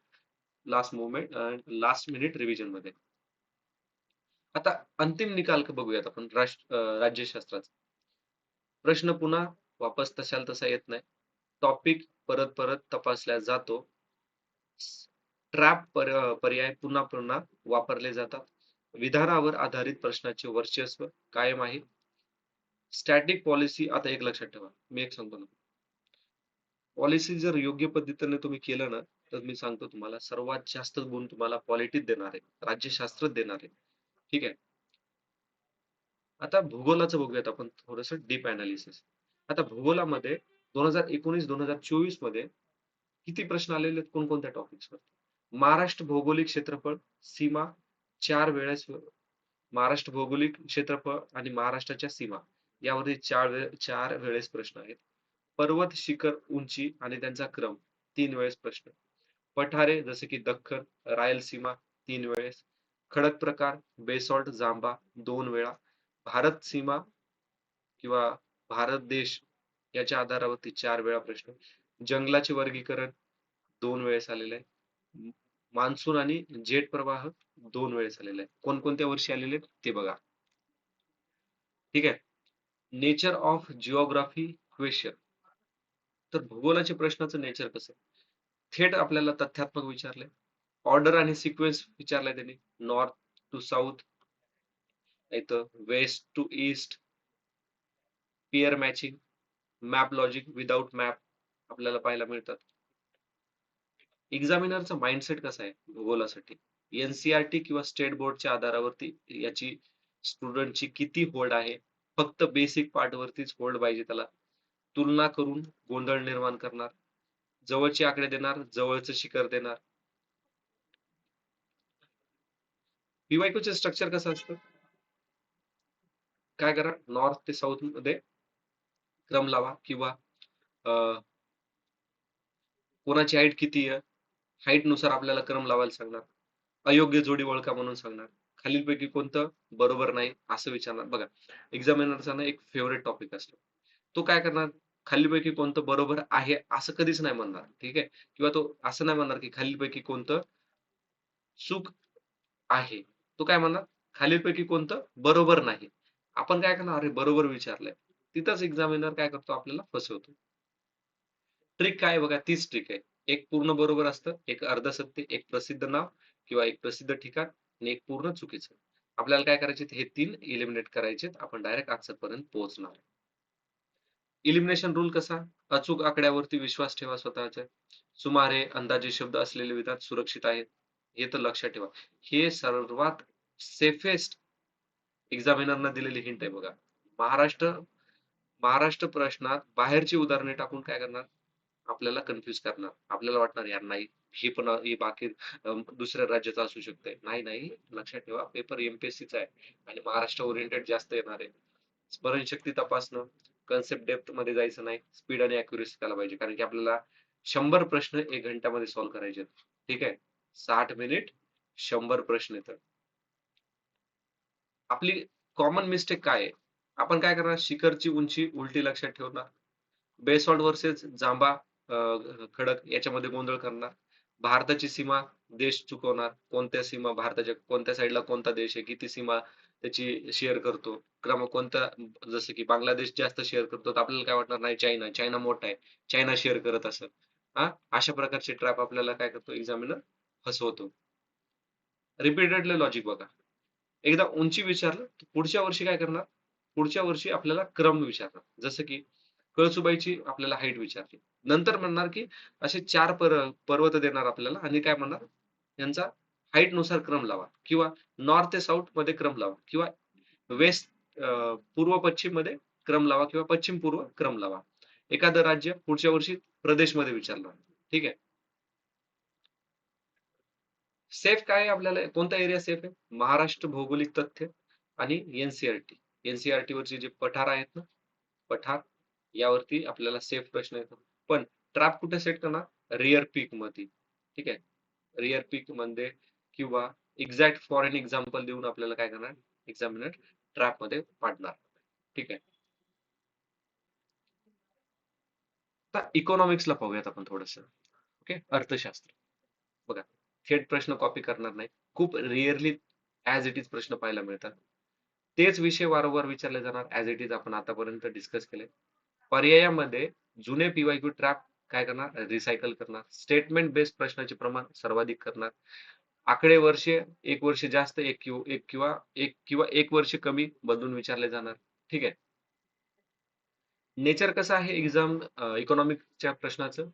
लास्ट मिनिट रिव्हिजन मध्ये. आता अंतिम निकाल बघूयात आपण राज्यशास्त्राचा. प्रश्न पुन्हा वापस तशाला तसा येत नाही. टॉपिक परत परत तपासला जातो. ट्रॅप पर्याय पुन्हा पुन्हा वापरले जातात. विधानावर आधारित प्रश्नाचे वर्चस्व कायम आहे. स्टॅटिक पॉलिसी, आता एक लक्षात ठेवा, मी एक सांगतो ना, पॉलिसी जर योग्य पद्धतीने तुम्ही केलं ना, तर मी सांगतो तुम्हाला सर्वात जास्त गुण तुम्हाला पॉलिटित देणार आहे, राज्यशास्त्रात देणार आहे. ठीक आहे. आता भूगोलाचं बघूयात आपण थोडस डीप अनालिसिस. आता भूगोलामध्ये 2019-2024 मध्ये किती प्रश्न आलेले आहेत कोणकोणत्या टॉपिक्सवर. महाराष्ट्र भौगोलिक क्षेत्रफळ, सीमा, 4 वेळेस महाराष्ट्र भौगोलिक क्षेत्रफळ आणि महाराष्ट्राच्या सीमा यावरती 4 वेळेस प्रश्न आहेत. पर्वत शिखर उंची आणि त्यांचा क्रम 3 वेळेस प्रश्न. पठारे जसे की दख्खन, रायलसीमा 3 वेळेस. खडक प्रकार, बेसॉल्ट, जांबा 2 वेळा. भारत सीमा किंवा भारत देश याच्या आधारावरती 4 वेळा प्रश्न. जंगलाचे वर्गीकरण 2 वेळेस आलेलं आहे. मान्सून आणि जेट प्रवाह 2 वेळेस आलेला आहे. कोणकोणत्या वर्षी आलेले आहेत ते बघा. ठीक आहे. Nature of geography question. तर भूगोलाच्या प्रश्नाचं नेचर कसं, थेट आपल्याला तथ्यात्मक विचारलंय. ऑर्डर आणि सिक्वेन्स विचारलाय त्यांनी. नॉर्थ टू साऊथ, इथं west to east, pair matching, map logic without map आपल्याला पाहायला मिळतात. एक्झामिनरचा माइंडसेट कसा आहे भूगोलासाठी, एनसीआरटी किंवा स्टेट बोर्डच्या आधारावरती याची स्टुडंटची किती होल्ड आहे. फक्त बेसिक पार्ट वरतीच होल्ड पाहिजे त्याला. तुलना करून गोंधळ निर्माण करणार. जवळचे आकडे देणार, जवळचं शिखर देणार. पीवायक्यूचे स्ट्रक्चर कसं असतं, काय करा, नॉर्थ ते साऊथ मध्ये क्रम लावा, किंवा कोणाची हाईट किती आहे, हाईट नुसार आपल्याला क्रम लावायला सांगणार. अयोग्य जोडी ओळखा म्हणून सांगणार. खालीलपैकी कोणतं बरोबर नाही असं विचारणार. बघा, एक्झामिनरचा ना एक फेवरेट टॉपिक असतो. तो काय करणार, खालीलपैकी कोणतं बरोबर आहे असं कधीच नाही म्हणणार. ठीक आहे. किंवा तो असं नाही म्हणणार की खालीलपैकी कोणतं चूक आहे. तो काय म्हणणार, खालीलपैकी कोणतं बरोबर नाही. आपण काय करणार, अरे बरोबर विचारलंय. तिथंच एक्झामिनर काय करतो, आपल्याला फसवतो. ट्रिक काय आहे बघा, तीच ट्रिक आहे. एक पूर्ण बरोबर असतं, एक अर्ध सत्य, एक प्रसिद्ध नाव किंवा एक प्रसिद्ध ठिकाण, आणि एक पूर्ण चुकीचं. आपल्याला काय करायचे, हे 3 इलिमिनेट करायचे. आपण डायरेक्ट आन्सर पर्यंत पोहोचणार. इलिमिनेशन रूल कसा, अचूक आकड्यावरती विश्वास ठेवा स्वतःच्या. सुमारे, अंदाजे शब्द असलेले विधान सुरक्षित आहेत, हे तर लक्षात ठेवा. हे सर्वात सेफेस्ट एक्झामिनरना दिलेली हिंट आहे बघा. महाराष्ट्र महाराष्ट्र प्रश्नात बाहेरची उदाहरणे टाकून काय करणार, आपल्याला कन्फ्युज करणार. आपल्याला वाटणार यार नाही, हे पण हे बाकी दुसऱ्या राज्याचं असू शकतंय. नाही नाही, लक्षात ठेवा, पेपर एमपीएससीचा आहे आणि महाराष्ट्र ओरिएंटेड जास्त येणार आहे. स्मरणशक्ती तपासणं, कन्सेप्ट डेप्थ मध्ये जायचं नाही, स्पीड आणि अॅक्युरेसी करायला पाहिजे, कारण की आपल्याला 100 प्रश्न 1 घंट्यामध्ये सॉल्व्ह करायचे. ठीक आहे. 60 मिनिट 100 प्रश्न येतात. आपली कॉमन मिस्टेक काय आहे, आपण काय करणार, शिखरची उंची उलटी लक्षात ठेवणार. बेसॉल्ट वर्सेस जांबा, खडक याच्यामध्ये गोंधळ करणार. भारताची सीमा, देश चुकवणार. कोणत्या सीमा भारताच्या कोणत्या साईडला कोणता देश आहे, किती सीमा त्याची शेअर करतो, क्रम कोणता. जसं की बांगलादेश जास्त शेअर करतो, तर आपल्याला काय वाटणार, नाही चायना, चायना मोठा आहे, चायना शेअर करत असत. हा, अशा प्रकारचे ट्रॅप आपल्याला काय करतो एक्झामिनर, फसवतो. रिपीटेडली लॉजिक बघा, एकदा उंची विचारलं तर पुढच्या वर्षी काय करणार, पुढच्या वर्षी आपल्याला क्रम विचारणार, जसं की कळसुबाईची आपल्याला हाईट विचारली, नंतर म्हणणार की असे चार पर्वत देणार आपल्याला आणि काय म्हणणार यांचा हाईट नुसार क्रम लावा, किंवा नॉर्थ ते साऊथ मध्ये क्रम लावा, किंवा वेस्ट पूर्व पश्चिम मध्ये क्रम लावा, किंवा पश्चिम पूर्व क्रम लावा. एखादं राज्य पुढच्या वर्षी प्रदेशमध्ये विचारणार. ठीक आहे. सेफ काय आहे आपल्याला, कोणता एरिया सेफ आहे? महाराष्ट्र भौगोलिक तथ्य आणि एनसीआरटी. एनसीआरटी वरचे जे पठार आहेत ना, पठार, यावरती आपल्याला सेफ प्रश्न येतो. पण ट्रॅप कुठे सेट करणार? रिअर पीक मध्ये. ठीक आहे. रिअर पीक मध्ये, किंवा एक्झॅक्ट फॉरेन एक्झाम्पल देऊन आपल्याला काय करणार, एक्झामिनर ट्रॅप मध्ये पाडणार. ठीक आहे. आता इकॉनॉमिक्सला पाहूयात आपण थोडस. ओके, अर्थशास्त्र. बघा, थेट प्रश्न कॉपी करणार नाही, खूप रिअरली ऍज इट इज प्रश्न पाहायला मिळतात. तेच विषय वारंवार विचारले जाणार ऍज इट इज, आपण आतापर्यंत डिस्कस केले. पर्यायामध्ये जुने पीवायक्यू ट्रॅप काय करणार, रिसायकल करणार. स्टेटमेंट बेस्ड प्रश्नाचे प्रमाण सर्वाधिक करणार. आकडे वर्षे, एक वर्ष जास्त, एक वर्ष कमी बदलून विचारले जाणार. ठीक आहे. नेचर कसं आहे एक्झाम इकॉनॉमिकच्या प्रश्नाचं?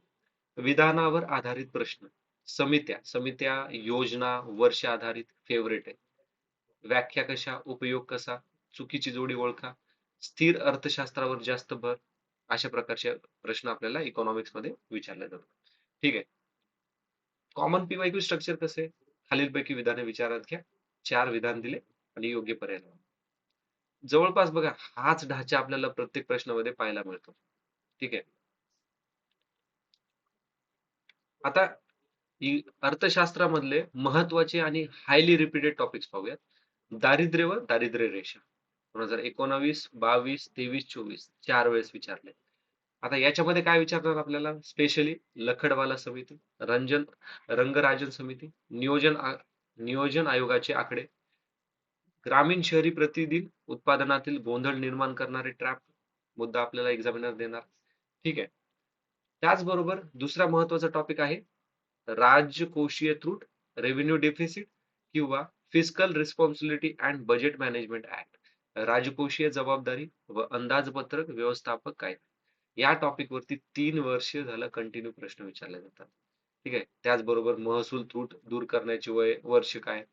विधानावर आधारित प्रश्न, समित्या, योजना, वर्ष आधारित, फेवरेट आहे. व्याख्या कशा, उपयोग कसा, चुकीची जोडी ओळखा, स्थिर अर्थशास्त्रावर जास्त भर, अशा प्रकारचे प्रश्न आपल्याला इकॉनॉमिक्स मध्ये विचारले जातात. ठीक आहे. कॉमन पीवायक्यू स्ट्रक्चर कसे? खालीलपैकी विधाने विचारात घ्या, चार विधान दिले आणि योग्य पर्याय लावा. जवळपास बघा हाच ढाचा आपल्याला प्रत्येक प्रश्नामध्ये पाहायला मिळतो. ठीक आहे. आता अर्थशास्त्रामधले महत्वाचे आणि हायली रिपीटेड टॉपिक्स पाहूयात. दारिद्र्य व दारिद्र्य रेषा 2019, 22, 23, 24 चार वेळेस विचारले. आता याच्यामध्ये काय विचारणार आपल्याला स्पेशली? लखडवाला समिती, रंगराजन समिती, नियोजन आयोगाचे आकडे, ग्रामीण शहरी प्रतिदिन उत्पादनातील गोंधळ निर्माण करणारे ट्रॅप, मुद्दा आपल्याला एक्झामिनर देणार. ठीक आहे. त्याचबरोबर दुसरा महत्वाचा टॉपिक आहे राजकोषीय त्रुट, रेव्हेन्यू डेफिसिट, किंवा fiscal responsibility and budget management act. राजकोषीय जबाबदारी व अंदाजपत्रक व्यवस्थापक काय, या टॉपिक वरती 3 वर्ष झालं कंटिन्यू प्रश्न विचारले जातात. ठीक आहे. त्याचबरोबर महसूल त्रुट दूर करण्याचे वर्ष काय,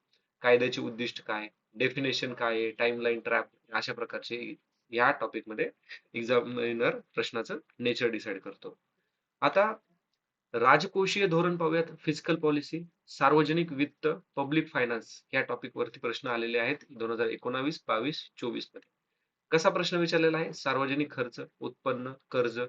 कायद्याचे उद्दिष्ट काय, डेफिनेशन काय आहे, टाइमलाईन ट्रॅप, अशा प्रकारचे या टॉपिक मध्ये एक्झामिनर प्रश्नाचं नेचर डिसाइड करतो. आता राजकोषीय धोरण पाहूयात, फिस्कल पॉलिसी, सार्वजनिक वित्त, पब्लिक फायनान्स, या टॉपिक वरती प्रश्न आलेले आहेत 2019, 22, 24 मध्ये. कसा प्रश्न विचारलेला आहे? सार्वजनिक खर्च, उत्पन्न, कर्ज,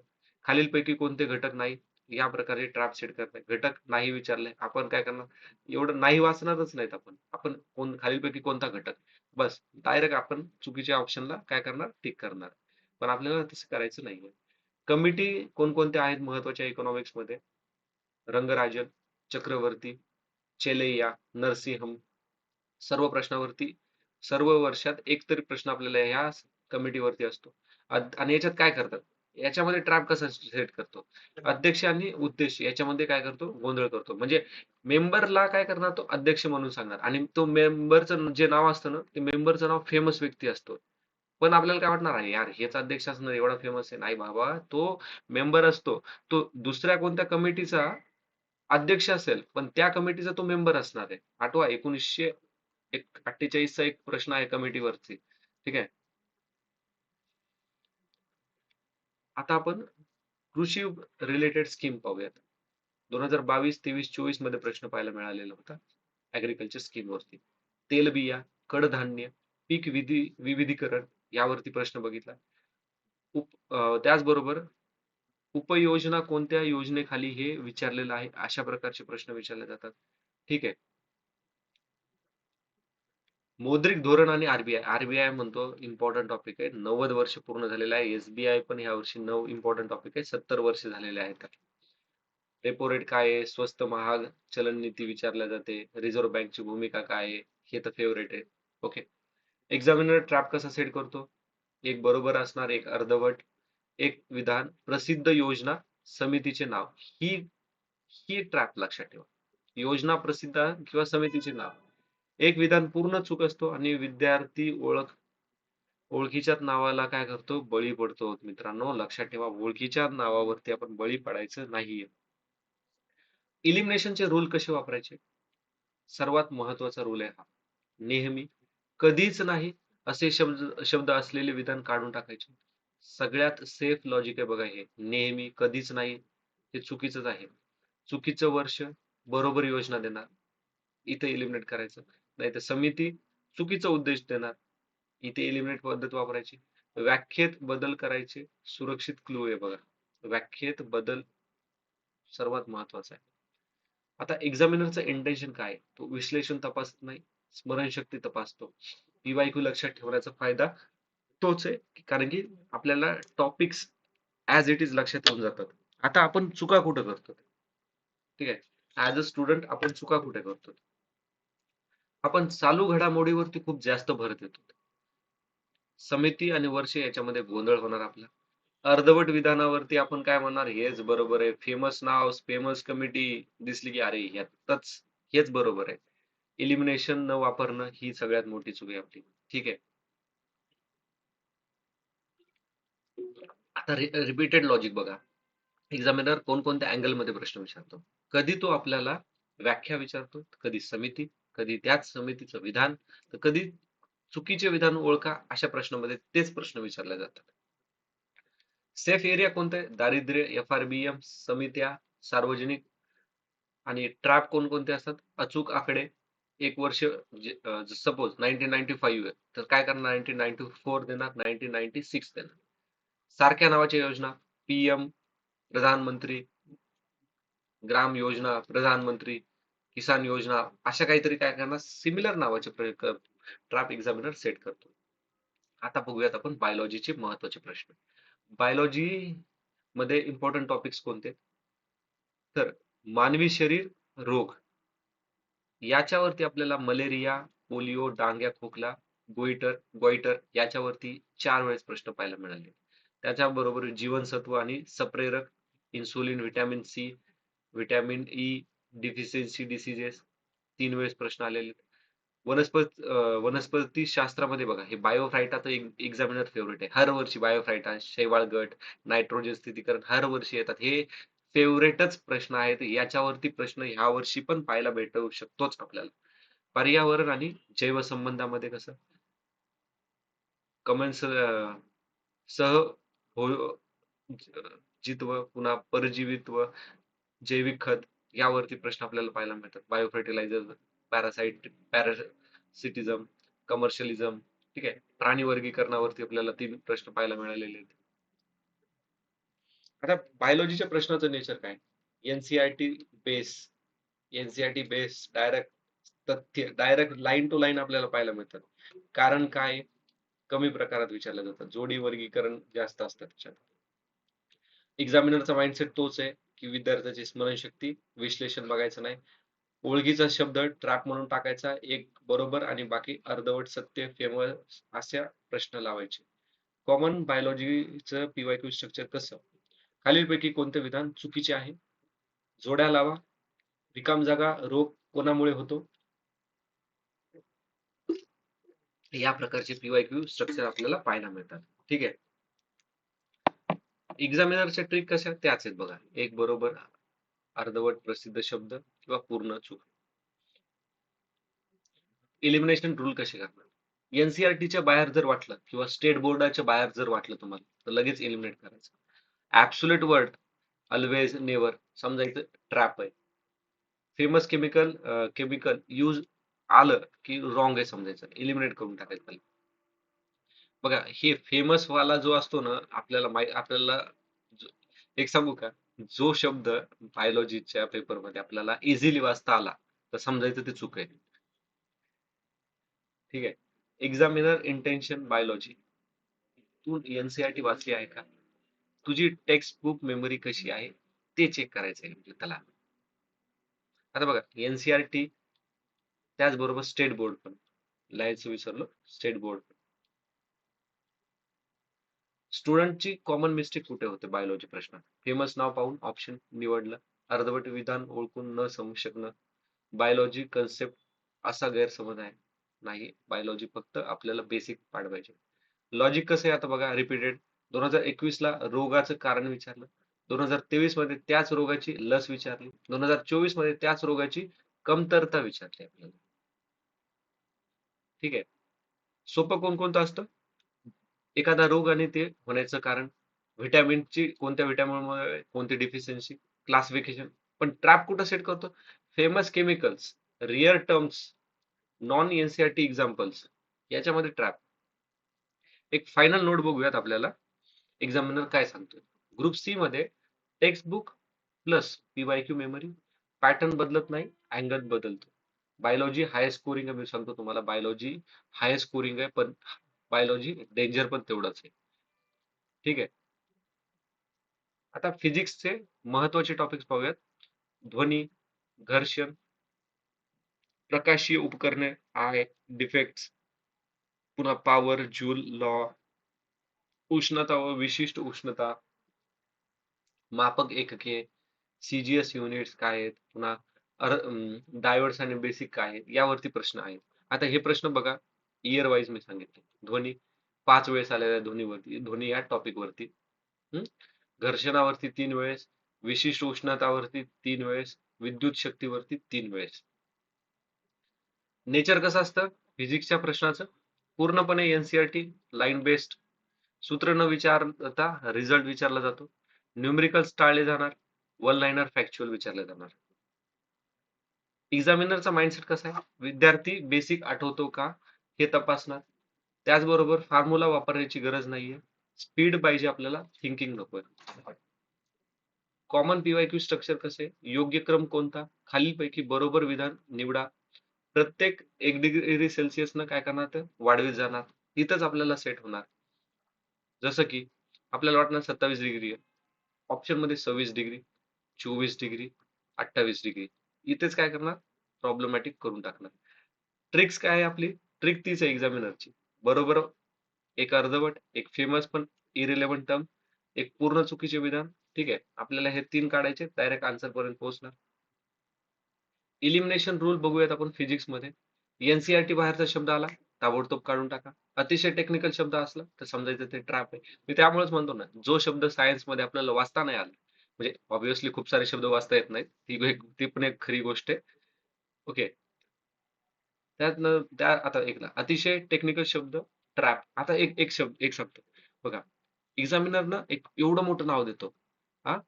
खालीलपैकी कोणते घटक नाही, या प्रकारे ट्रॅप सेट करताय. घटक नाही विचारले, आपण काय करणार, एवढं नाही वाचणारच नाहीत आपण, खालीलपैकी कोणता घटक, बस डायरेक्ट आपण चुकीच्या ऑप्शनला काय करणार, टिक करणार. पण आपल्याला तसं करायचं नाहीये. कमिटी कोणकोणत्या आहेत महत्वाच्या इकॉनॉमिक्स मध्ये? रंगराजन, चक्रवर्ती, चेलैया, नरसिंहम. सर्व प्रश्नावरती, सर्व वर्षात एक तरी प्रश्न आपल्याला ह्या कमिटीवरती असतो. आणि याच्यात काय करतात, याच्यामध्ये ट्रॅप कसा सेट करतो, अध्यक्ष आणि उद्देश याच्यामध्ये काय करतो, गोंधळ करतो. म्हणजे मेंबरला काय करणार, तो अध्यक्ष म्हणून सांगणार, आणि तो मेंबरचं जे नाव असतं ना, ते मेंबरचं नाव फेमस व्यक्ती असतो. पण आपल्याला काय वाटणार आहे, यार हेच अध्यक्ष असणार, एवढा फेमस आहे. नाही बाबा, तो मेंबर असतो, तो दुसऱ्या कोणत्या कमिटीचा अध्यक्ष असेल, पण त्या कमिटीचा तो मेंबर असणार आहे. आठवा 1948चा एक प्रश्न आहे कमिटीवरती. ठीक आहे. आता आपण कृषी रिलेटेड स्कीम पाहूयात. 2022, 23, 24 मध्ये प्रश्न पाहायला मिळालेला होता ऍग्रिकल्चर स्कीम वरती. तेलबिया, कडधान्य, पीक विविधीकरण, यावरती प्रश्न बघितला. त्याचबरोबर उपयोजना कोणत्या योजनेखाली हे विचारलेलं आहे, अशा प्रकारचे प्रश्न विचारले जातात. ठीक आहे. मौद्रिक धोरण आणि आरबीआय म्हणतो इम्पॉर्टंट टॉपिक आहे. 90 वर्ष पूर्ण झालेलं आहे. एसबीआय पण ह्या वर्षी इम्पॉर्टंट टॉपिक आहे. 70 वर्ष झालेले आहेत. रेपो रेट काय आहे, स्वस्त महाग चलन नीती विचारल्या जाते, रिझर्व्ह बँकची भूमिका काय आहे, हे तर फेवरेट आहे. ओके. एक्झामिनर ट्रॅप कसा सेट करतो? एक बरोबर असणार, एक अर्धवट, एक विधान, प्रसिद्ध योजना, समितीचे नाव. ही ही ट्रॅप लक्षात ठेवा. योजना प्रसिद्ध किंवा समितीचे नाव. एक विधान पूर्ण चूक असतो आणि विद्यार्थी ओळख ओळखीच्याच नावाला काय करतो, बळी पडतो. मित्रांनो लक्षात ठेवा, ओळखीच्या नावावरती आपण बळी पडायचं नाहीये. इलिमिनेशनचे रूल कसे वापरायचे? सर्वात महत्वाचा रूल आहे हा. नेहमी, कधीच नाही असे शब्द शब्द असलेले विधान काढून टाकायचे. सगळ्यात सेफ लॉजिक आहे बघा हे. नेहमी, कधीच नाही हे चुकीचंच आहे. चुकीचं वर्ष, बरोबर योजना देणार, इथे एलिमिनेट करायचं. नाही तर समिती, चुकीचा उद्देश देणार, इथे एलिमिनेट पद्धत वापरायची. व्याख्येत बदल करायचे, सुरक्षित क्लू आहे बघा. व्याख्येत बदल सर्वात महत्वाचा आहे. आता एक्झामिनरचं इंटेन्शन काय आहे? तो विश्लेषण तपासत नाही, स्मरणशक्ती तपासतो. पीवायक्यू लक्षात ठेवण्याचा फायदा तोच आहे, कारण की आपल्याला टॉपिक्स ऍज इट इज लक्षात येऊन जातात. आता आपण चुका कुठे करतो? ठीक आहे, ऍज अ स्टुडंट आपण चुका कुठे करतो? आपण चालू घडामोडीवरती खूप जास्त भर देतो. समिती आणि वर्ष याच्यामध्ये गोंधळ होणार आपला. अर्धवट विधानावरती आपण काय म्हणणार, हेच बरोबर आहे. फेमस नाव, फेमस कमिटी दिसली की अरे ह्यातच हेच बरोबर आहे. इलिमिनेशन न वापरणं ही सगळ्यात मोठी चूक आहे आपली. ठीक आहे. आता रिपीटेड लॉजिक बघा. एक्झामिनर कोणकोणत्या अँगल मध्ये प्रश्न विचारतो? कधी तो आपल्याला व्याख्या विचारतो, कधी समिती, कधी त्याच समितीचं विधान, तर कधी चुकीचे विधान ओळखा, अशा प्रश्नामध्ये तेच प्रश्न विचारले जातात. सेफ एरिया कोणते? दारिद्र्य, FRBM, समित्या, सार्वजनिक आणि ट्रॅप कोणकोणते असतात? अचूक आकडे, एक वर्ष, सपोज 1995 आहे तर काय करणार, 1994 देणार, 1996 देणार. सारख्या नावाच्या योजना, PM, प्रधानमंत्री ग्राम योजना, प्रधानमंत्री किसान योजना, अशा काहीतरी काय करणार, सिमिलर नावाचे ट्रॅप एक्झामिनर सेट करतो. आता बघूयात आपण बायोलॉजीचे महत्वाचे प्रश्न. बायोलॉजी मध्ये इम्पॉर्टंट टॉपिक्स कोणते? तर मानवी शरीर, रोग, याच्यावरती आपल्याला मलेरिया, पोलिओ, डांग्या, खोकला, गोइटर याच्यावरती 4 वेळेस प्रश्न पाहायला मिळाले. त्याच्याबरोबर जीवनसत्व आणि सप्रेरक, insulin, vitamin C, vitamin E deficiency diseases, 3 वेळेस प्रश्न आलेले. वनस्पती शास्त्रामध्ये बघा, हे बायोफ्रायटा तर एक्झामिनर फेवरेट आहे. हर वर्षी बायोफ्रायटा, शैवाळ गट, नायट्रोजन स्थितीकरण हर वर्षी येतात. हे फेवरेटच प्रश्न आहेत. याच्यावरती प्रश्न ह्या वर्षी पण पाहायला भेटू शकतोच आपल्याला. पर्यावरण आणि जैवसंबंधामध्ये कसं, कमेंट्स सह जित्व, पुन्हा परजीवित्व, जैविक खत, यावरती प्रश्न आपल्याला पाहायला मिळतात. Bio fertiliser, parasitism, commercialism. ठीक आहे. प्राणी वर्गीकरणावरती आपल्याला 3 प्रश्न पाहायला मिळालेले आहेत. आता बायोलॉजीच्या प्रश्नाचं नेचर काय? NCERT base, NCERT base direct तथ्य, डायरेक्ट लाईन टू लाईन आपल्याला पाहायला मिळतात. कारण काय? कमी प्रकारात विचारलं जातं, जोडी वर्गीकरण जास्त असतात त्याच्यात. एक्झामिनरचा माइंडसेट तोच आहे की विद्यार्थ्याची स्मरणशक्ती, विश्लेषण बघायचं नाही, ओळखीचा शब्द ट्रॅप म्हणून टाकायचा, एक बरोबर आणि बाकी अर्धवट सत्य, फेमस अशा प्रश्न लावायचे. कॉमन बायोलॉजीचं पीवायक्यू स्ट्रक्चर कसं? खालीलपैकी कोणते विधान चुकीचे आहे? जोड्या लावा, रिकाम जागा, रोग कोणामुळे होतो, या प्रकारचे पीवायक्यू स्ट्रक्चर आपल्याला पाहायला मिळतात. ठीक आहे. एक्झामिनरच्या ट्रिक कशा त्याच आहेत बघा. एक बरोबर, अर्धवट प्रसिद्ध शब्द किंवा पूर्ण चूक. इलिमिनेशन रूल कसे करणार? एनसीआरटीच्या बाहेर जर वाटलं किंवा स्टेट बोर्डाच्या बाहेर जर वाटलं तुम्हाला, तर लगेच एलिमिनेट करायचं. ऍब्सोल्यूट वर्ड, ऑलवेज, नेवर समजायचं ट्रॅप आहे. फेमस केमिकल यूज आलं की रॉंग आहे समजायचं, एलिमिनेट करून टाकायचं. बघा, हे फेमस वाला जो असतो ना, आपल्याला एक सांगू का, जो शब्द बायोलॉजीच्या पेपरमध्ये आपल्याला इझिली वाचता आला तर समजायचं ते चूक आहे. ठीक आहे. एक्झामिनर इंटेन्शन बायोलॉजी, तू एनसीआरटी वाचली आहे का? तुझी टेक्स्ट बुक मेमरी कशी आहे ते चेक करायचं आहे म्हणजे त्याला. आता बघा, एनसीआरटी त्याचबरोबर स्टेट बोर्ड पण, लिहायचं विसरलो, स्टेट बोर्ड. स्टुडंटची कॉमन मिस्टेक कुठे होते बायोलॉजी प्रश्नात? फेमस नाव पाहून ऑप्शन निवडलं, अर्धवट विधान ओळखून न समजू शकणं, बायोलॉजी कन्सेप्ट असा गैरसमज आहे. नाही, बायोलॉजी फक्त आपल्याला बेसिक पाडवायचे. लॉजिक कसं आहे आता बघा रिपीटेड. 2021 ला रोगाचं कारण विचारलं. 2023 मध्ये त्याच रोगाची लस विचारली. 2024 मध्ये त्याच रोगाची कमतरता विचारली आपल्याला. ठीक आहे. सोपं कोणकोणतं असतं? एखादा रोग आणि ते होण्याचं कारण, व्हिटॅमिनची कोणत्या व्हिटॅमिनमुळे कोणती डिफिशियन्सी, क्लासिफिकेशन. पण ट्रॅप कुठं सेट करतो? Famous chemicals, rear terms, non NCERT examples, याच्यामध्ये ट्रॅप. एक फायनल नोट बघूयात आपल्याला एक्झामिनर काय सांगतोय. ग्रुप सी मध्ये text book plus PYQ memory, pattern बदलत नाही, अँगल बदलतो. बायोलॉजी हाय स्कोरिंग आहे, मी सांगतो तुम्हाला बायोलॉजी हाय स्कोरिंग आहे, पण बायोलॉजी डेंजर पण तेवढंच आहे. ठीक आहे. आता फिजिक्सचे महत्वाचे टॉपिक्स पाहूयात. ध्वनी, घर्षण, प्रकाशीय उपकरणे, आय, डिफेक्ट्स, पुन्हा पॉवर, जूल लॉ, उष्णता व विशिष्ट उष्णता, मापक एकके, सीजीएस युनिट्स काय आहेत, पुन्हा डायोड्स आणि बेसिक काय आहेत, यावरती प्रश्न आहेत. आता हे प्रश्न बघा, इयर वाईज मी सांगितले. ध्वनी 5 वेळेस आलेला ध्वनीवरती, ध्वनी या टॉपिक वरती. हम्म? घर्षणावरती 3 वेळेस, विशिष्ट उष्णतावरती 3 वेळेस, विद्युत शक्तीवरती 3 वेळेस. नेचर कसं असतं फिजिक्सच्या प्रश्नाचं? पूर्णपणे एनसीईआरटी लाईन बेस्ड, सूत्र न विचारता रिझल्ट विचारला जातो. न्यूमेरिकल्स टाळले जाणार, वन लाईनर फॅक्च्युअल विचारले जाणार. एक्झामिनरचा माइंडसेट कसा आहे? विद्यार्थी बेसिक आठवतो का हे तपासणार. त्याचबरोबर फॉर्म्युला वापरण्याची गरज नाहीये. स्पीड पाहिजे आपल्याला, थिंकिंग नकोय. कॉमन पीवायक्यू स्ट्रक्चर कसे? योग्य क्रम कोणता? खालीलपैकी बरोबर विधान निवडा. प्रत्येक 1 डिग्री सेल्सिअस न काय करणार तर वाढवीत जाणार. इथंच आपल्याला सेट होणार. जसं की आपल्याला वाटणार 27 डिग्री आहे, ऑप्शन मध्ये 26 डिग्री, 24 डिग्री, 28 डिग्री. इथेच काय करणार? प्रॉब्लेमॅटिक करून टाकणार. ट्रिक्स काय आहे आपली? ट्रिक तीच आहे एक्झामिनरची. बरोबर एक अर्धवट, एक फेमस पण इरिलेव्हंट टर्म, एक पूर्ण चुकीचे विधान. ठीक आहे. आपल्याला हे 3 काढायचे, डायरेक्ट आन्सर पर्यंत पोहोचणार. इलिमिनेशन रूल बघूयात आपण फिजिक्स मध्ये. एनसीईआरटी बाहेरचा शब्द आला, ताबडतोब काढून टाका. अतिशय टेक्निकल शब्द असला तर समजायचं ते ट्रॅप आहे. मी त्यामुळेच म्हणतो ना, जो शब्द सायन्स मध्ये आपल्याला वाचता नाही आला, म्हणजे ऑब्व्हियसली खूप सारे शब्द वाचता येत नाहीत, ती पण एक खरी गोष्ट आहे. ओके. त्यातनं त्या आता एक ना अतिशय टेक्निकल शब्द ट्रॅप. आता एक शब्द एक शब्द बघा, एक्झामिनर ना एक एवढं मोठं नाव देतो. हा,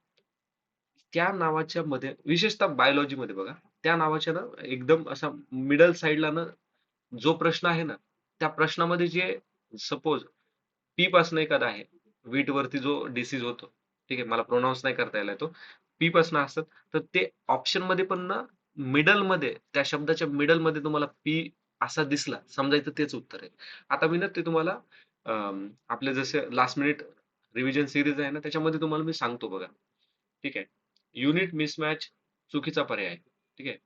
त्या नावाच्या मध्ये विशेषतः बायोलॉजी मध्ये बघा, त्या नावाच्या ना एकदम असा मिडल साईडला ना जो प्रश्न आहे ना, त्या प्रश्नामध्ये जे सपोज पी पासन एखादा आहे, वीट वरती जो डिसीज होतो, ठीक आहे, मला प्रोनाऊन्स नाही करता यायला तो, पी पासन असतात, तर ते ऑप्शन मध्ये पण ना मिडल मध्ये, त्या शब्दाच्या मिडल मध्ये तुम्हाला पी असा दिसला, समजायचं तेच उत्तर आहे. आता मी ना ते तुम्हाला आपले जसे लास्ट मिनिट रिव्हिजन सिरीज आहे ना, त्याच्यामध्ये तुम्हाला मी सांगतो बघा. ठीक आहे. युनिट मिसमॅच चुकीचा पर्याय आहे. ठीक आहे.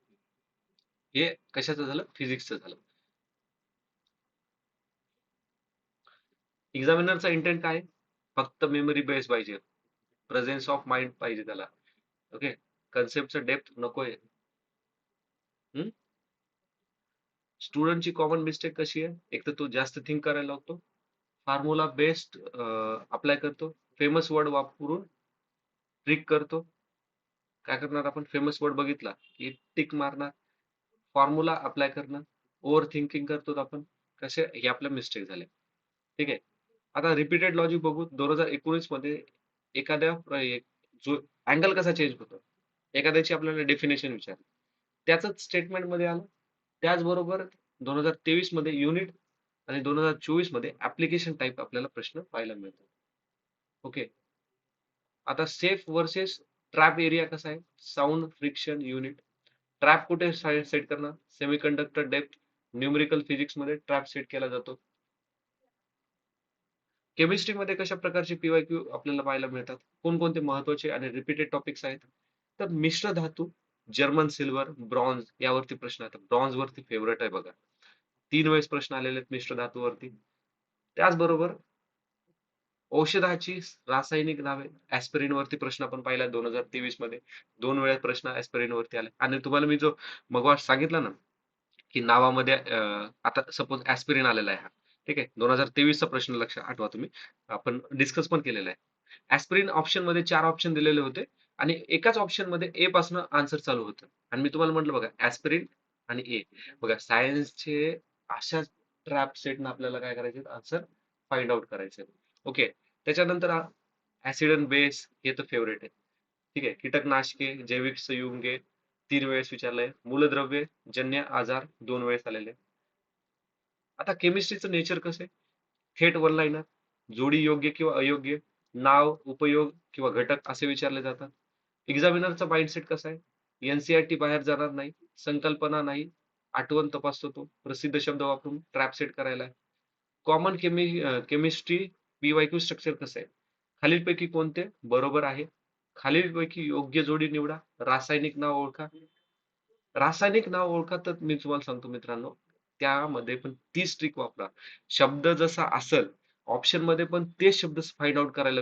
हे कशाचं झालं? फिजिक्सचं झालं. एक्झामिनरचा इंटेंट काय आहे? फक्त मेमरी बेस पाहिजे, प्रेझेन्स ऑफ माइंड पाहिजे त्याला. ओके. कन्सेप्टचं डेप्थ नकोय. स्टुडंटची कॉमन मिस्टेक कशी आहे? एक तर तो जास्त थिंक करायला लागतो, फॉर्म्युला बेस्ड अप्लाय करतो, फेमस वर्ड वापरून ट्रिक करतो. काय करणार आपण? फेमस वर्ड बघितला की टिक मारणार, फॉर्म्युला अप्लाय करणार, ओव्हर थिंकिंग करतो आपण. कसे हे आपल्या मिस्टेक झाल्या. ठीक आहे. आता रिपीटेड लॉजिक बघू. 2019 मध्ये एखाद्या जो अँगल कसा चेंज होतो, एखाद्याची आपल्याला डेफिनेशन विचारली, त्याच स्टेटमेंट मध्ये आलं. त्याचबरोबर 2023 मध्ये युनिट आणि 2024 मध्ये ऍप्लिकेशन टाईप आपल्याला प्रश्न पाहायला मिळतो. ओके. आता सेफ वर्सेस ट्रॅप एरिया कसा आहे? Sound friction unit. ट्रॅप कुठे सेट करणार? Semiconductor depth. न्यूमेरिकल फिजिक्स मध्ये ट्रॅप सेट केला जातो. केमिस्ट्री मध्ये कशा प्रकारचे पीवायक्यू आपल्याला पाहायला मिळतात? कोणकोणते महत्वाचे आणि रिपीटेड टॉपिक्स आहेत? तर मिश्र धातू, जर्मन सिल्वर, ब्रॉन्झ यावरती प्रश्न येतात. ब्रॉन्झ वरती फेवरेट आहे बघा. 3 वेळेस प्रश्न आलेले आहेत मिश्र धातूवरती. त्याचबरोबर औषधाची रासायनिक नावे, ऍस्पिरिन वरती प्रश्न आपण पाहिला 2023 मध्ये. 2 वेळा प्रश्न ऍस्पिरिन वरती आले. आणि तुम्हाला मी जो मगाश सांगितलं ना, की नावामध्ये आता सपोज ऍस्पिरिन आलेला आहे हा. ठीक आहे. 2023चा प्रश्न आठवा तुम्ही. आपण डिस्कस पण केलेला आहे. ॲस्पिरिन ऑप्शन मध्ये 4 ऑप्शन दिलेले होते आणि एकाच ऑप्शन मध्ये ए पासनं आन्सर चालू होतं. आणि मी तुम्हाला म्हटलं बघा ॲस्पिरिन आणि ए. बघा सायन्सचे अशा ट्रॅप सेटनं आपल्याला काय करायचे आन्सर फाइंड आउट करायचे. ओके. त्याच्यानंतर ऍसिड अँड बेस हे तर फेवरेट आहे. ठीक आहे. कीटकनाशके, जैविक संयुगे 3 वेळेस विचारलंय. मूलद्रव्ये, जन्य आजार 2 वेळेस आलेले. आता केमिस्ट्रीचं नेचर कसं आहे? थेट वन लाईनर, जोडी योग्य किंवा अयोग्य, नाव, उपयोग किंवा घटक असे विचारले जातात. एक्झामिनरचा माइंडसेट कसा आहे? एनसीईआरटी बाहेर जाणार नाही, संकल्पना नाही, आठवण तपासतो तो, प्रसिद्ध शब्द वापरून ट्रॅप सेट करायला आहे. कॉमन केमिस्ट्री पीवायक्यू स्ट्रक्चर कसं आहे? खालीलपैकी कोणते बरोबर आहे? खालीलपैकी योग्य जोडी निवडा, रासायनिक नाव ओळखा. रासायनिक नाव ओळखा तर मी तुम्हाला सांगतो मित्रांनो, त्यामध्ये पण तीच ट्रिक वापरा. शब्द जसा असल ऑप्शन मध्ये पण तेच शब्द फाइंड आउट करायला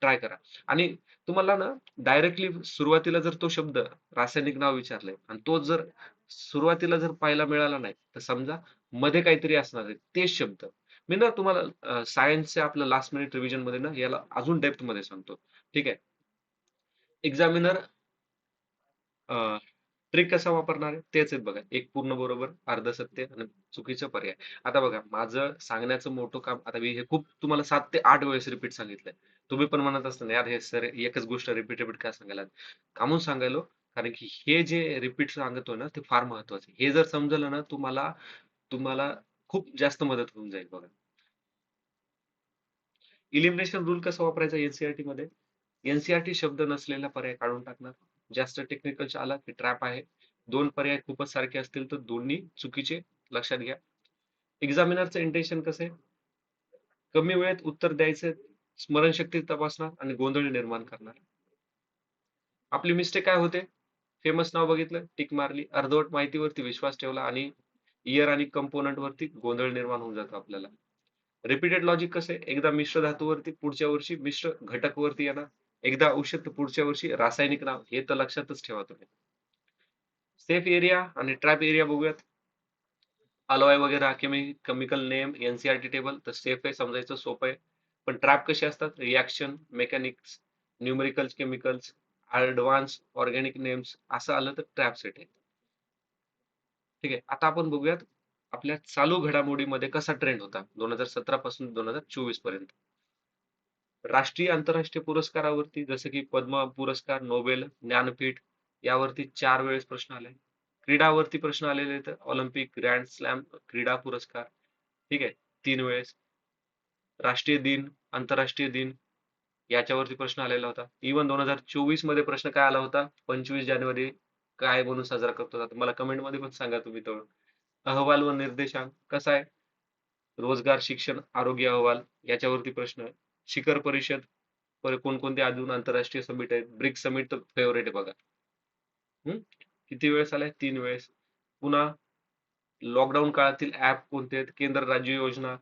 ट्राय करा. आणि तुम्हाला ना डायरेक्टली सुरुवातीला जर तो शब्द रासायनिक नाव विचारलंय आणि तो जर सुरुवातीला जर पाहायला मिळाला नाही तर समजा मध्ये काहीतरी असणार आहे तेच शब्द. मी ना तुम्हाला सायन्सचे आपलं लास्ट मिनिट रिव्हिजन मध्ये ना याला अजून डेप्थ मध्ये सांगतो. ठीक आहे. एक्झामिनर ट्रिक कसा वापरणार आहे तेच आहेत बघा. एक पूर्ण बरोबर, अर्ध सत्य आणि चुकीचं पर्याय. आता बघा माझं सांगण्याचं मोठं काम, आता मी हे खूप तुम्हाला 7 ते 8 वेळेस रिपीट सांगितलंय. तुम्ही पण म्हणत असता यार हे सर एकच गोष्ट रिपीट रिपीट का सांगायला? कामून सांगायलो कारण की हे जे रिपीट सांगतोय ना ते फार महत्वाचं आहे. हे जर समजलं ना तुम्हाला तुम्हाला खूप जास्त मदत होऊन जाईल बघा. इलिमिनेशन रूल कसा वापरायचा एनसीईआरटी मध्ये? एनसीईआरटी शब्द नसलेला पर्याय काढून टाकणार. जास्त टेक्निकल आला की ट्रॅप आहे. 2 पर्याय खूपच सारखे असतील तर दोन्ही चुकीचे, लक्षात घ्या. एक्झामिनरचं इंटेन्शन कसं आहे? कमी वेळेत उत्तर द्यायचं, स्मरणशक्ती तपासणार आणि गोंधळ निर्माण करणार. आपली मिस्टेक काय होते? फेमस नाव बघितलं, टिक मारली, अर्धवट माहितीवरती विश्वास ठेवला आणि इयर आणि कंपोनंट वरती गोंधळ निर्माण होऊन जातो आपल्याला. रिपीटेड लॉजिक कसं आहे? एकदा मिश्र धातूवरती पुढच्या वर्षी मिश्र घटक वरती येणार. एकदा औषध तर पुढच्या वर्षी रासायनिक नाव. हे तर लक्षातच ठेवा तुम्ही. सेफ एरिया आणि ट्रॅप एरिया बघूयात. अलोय वगैरे केमिकल नेम एनसीईआरटी टेबल तर सेफ आहे, समजायचं सोपं आहे. पण ट्रॅप कसे असतात? Reaction, mechanics, numerical chemicals, advance organic names असं आलं तर ट्रॅप सेट आहे. ठीक आहे. आता आपण बघूयात आपल्या चालू घडामोडीमध्ये कसा ट्रेंड होता 2017 पासून 2024 पर्यंत. राष्ट्रीय आंतरराष्ट्रीय पुरस्कारावरती जसं की पद्म पुरस्कार, नोबेल, ज्ञानपीठ यावरती 4 वेळेस प्रश्न आले. क्रीडावरती प्रश्न आलेले आहेत. ऑलिम्पिक, ग्रँड स्लॅम, क्रीडा पुरस्कार. ठीक आहे. 3 वेळेस. राष्ट्रीय दिन, आंतरराष्ट्रीय दिन याच्यावरती प्रश्न आलेला होता. इव्हन 2024 मध्ये प्रश्न काय आला होता? 25 जानेवारी काय म्हणून साजरा करतो? आता मला कमेंट मध्ये पण सांगा तुम्ही तो. अहवाल व निर्देशांक कसा आहे? रोजगार, शिक्षण, आरोग्य अहवाल याच्यावरती प्रश्न आहे. शिखर परिषद कोणकोणते अजून आंतरराष्ट्रीय समिट आहेत? ब्रिक्स समिट तर फेवरेट आहे बघा. हम्म? किती वेळेस आलाय? 3 वेळेस. पुन्हा लॉकडाऊन काळातील ऍप कोणते आहेत? केंद्र राज्य योजना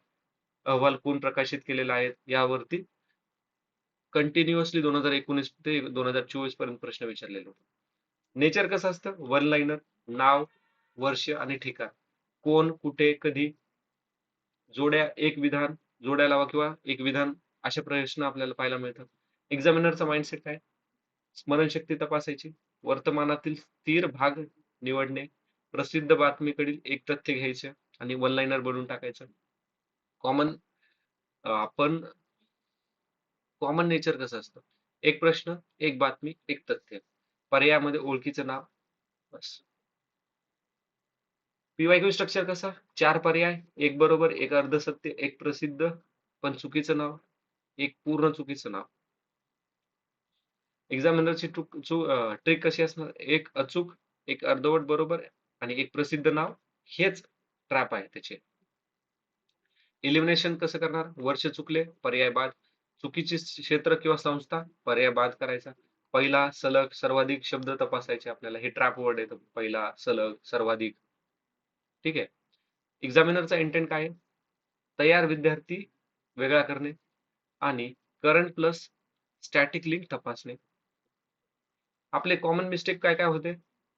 अहवाल कोण प्रकाशित केलेला आहे यावरती कंटिन्युअसली 2019 ते 2024 पर्यंत प्रश्न विचारलेले होते. नेचर कसं असतं? वन लाईनर, नाव, वर्ष आणि ठिकाण, कोण, कुठे, कधी, जोड्या, एक विधान, जोड्या लावा किंवा एक विधान असे प्रश्न आपल्याला पाहायला मिळतात. एक्झामिनरचा माइंडसेट काय? स्मरणशक्ती तपासायची, वर्तमानातील स्थिर भाग निवडणे, प्रसिद्ध बातमीकडील एक तथ्य घ्यायचं आणि वन लाईनर बनवून टाकायचं. कॉमन आपण कॉमन नेचर कसं असतं? एक प्रश्न, एक बातमी, एक तथ्य. पर्यायामध्ये ओळखीचं नाव बस. पीवायक्यू स्ट्रक्चर कसा? 4 पर्याय, एक बरोबर, एक अर्धसत्य, एक प्रसिद्ध पण चुकीचं नाव, एक पूर्ण चुकीचं नाव. एक्झामिनरची ट्रिक कशी असणार? एक अचूक, एक अर्धवट बरोबर आणि एक प्रसिद्ध नाव. हेच ट्रॅप आहे त्याचे. एलिमिनेशन कसं करणार? वर्ष चुकले, पर्याय बाद. चुकीचे क्षेत्र किंवा संस्था, पर्याय बाद करायचा. पहिला, सलग, सर्वाधिक शब्द तपासायचे आपल्याला. हे ट्रॅप वर्ड येतं. पहिला, सलग, सर्वाधिक. ठीक आहे. एक्झामिनरचा इंटेंट काय आहे? तयार विद्यार्थी वेगळा करणे आणि करंट प्लस स्टॅटिक लिंक तपासणे. आपले कॉमन मिस्टेक काय काय होते?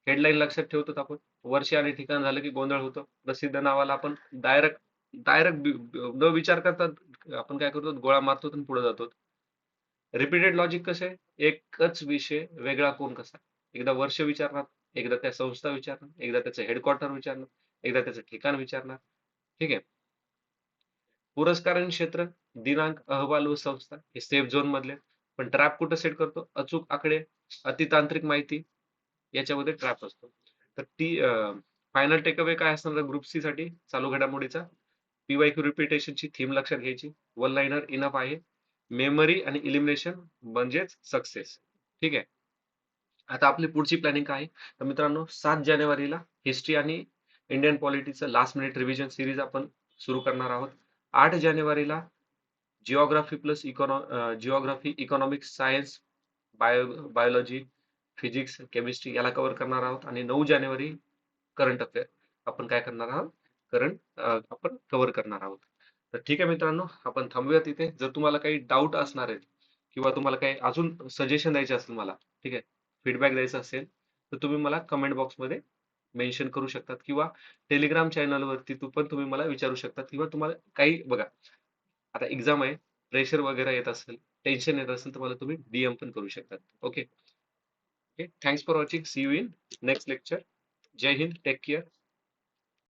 हेडलाईन लक्षात ठेवतो आपण. वर्ष आणि ठिकाण झालं की गोंधळ होतो. प्रसिद्ध नावाला आपण डायरेक्ट डायरेक्ट न विचार करता आपण काय करतो, गोळा मारतो आणि पुढे जातो. रिपीटेड लॉजिक कसे, एकच विषय वेगळा कोण कसा, एकदा वर्ष विचारणार, एकदा त्या संस्था विचारणार, एकदा त्याचं हेडक्वार्टर विचारणार, एकदा त्याचं ठिकाण विचारणार. ठीक आहे. पुरस्कारांचे क्षेत्र, दिनांक, अहवाल व संस्था हे सेफ झोन मधले. पण ट्रॅप कुठं सेट करतो, अचूक आकडे, अतितांत्रिक माहिती, याच्यामध्ये ट्रॅप असतो. तर ती फायनल टेकअवे काय असणार ग्रुप सी साठी चालू घडामोडीचा, पीवायक्यू रिपिटेशनची थीम लक्षात घ्यायची, वन लाइनर इनफ आहे, मेमरी आणि इलिमिनेशन म्हणजेच सक्सेस. ठीक आहे. आता आपली पुढची प्लॅनिंग काय आहे, तर मित्रांनो 7 जानेवारीला हिस्ट्री आणि इंडियन पॉलिटिक्सचं लास्ट मिनिट रिव्हिजन सिरीज आपण सुरू करणार आहोत. 8 जानेवारीला geography plus geography, economics, science, biology, physics, chemistry याला कव्हर करणार आहोत. आणि 9 जानेवारी करंट अफेअर आपण काय करणार आहोत, आपण कव्हर करणार आहोत. तर ठीक आहे मित्रांनो, आपण थांबूया तिथे. जर तुम्हाला काही डाऊट असणार आहेत किंवा तुम्हाला काही अजून सजेशन द्यायचे असेल मला, ठीक आहे, फीडबॅक द्यायचा असेल, तर तुम्ही मला कमेंट बॉक्समध्ये मेन्शन करू शकतात किंवा टेलिग्राम चॅनलवरती पण तुम्ही मला विचारू शकतात. किंवा तुम्हाला काही बघा, आता एक्झाम आहे, प्रेशर वगैरे येत असेल, टेन्शन येत असेल, तर मला तुम्ही डीएम पण करू शकतात. Okay. Okay, thanks for watching. See you in next lecture. जय हिंद, टेक केअर.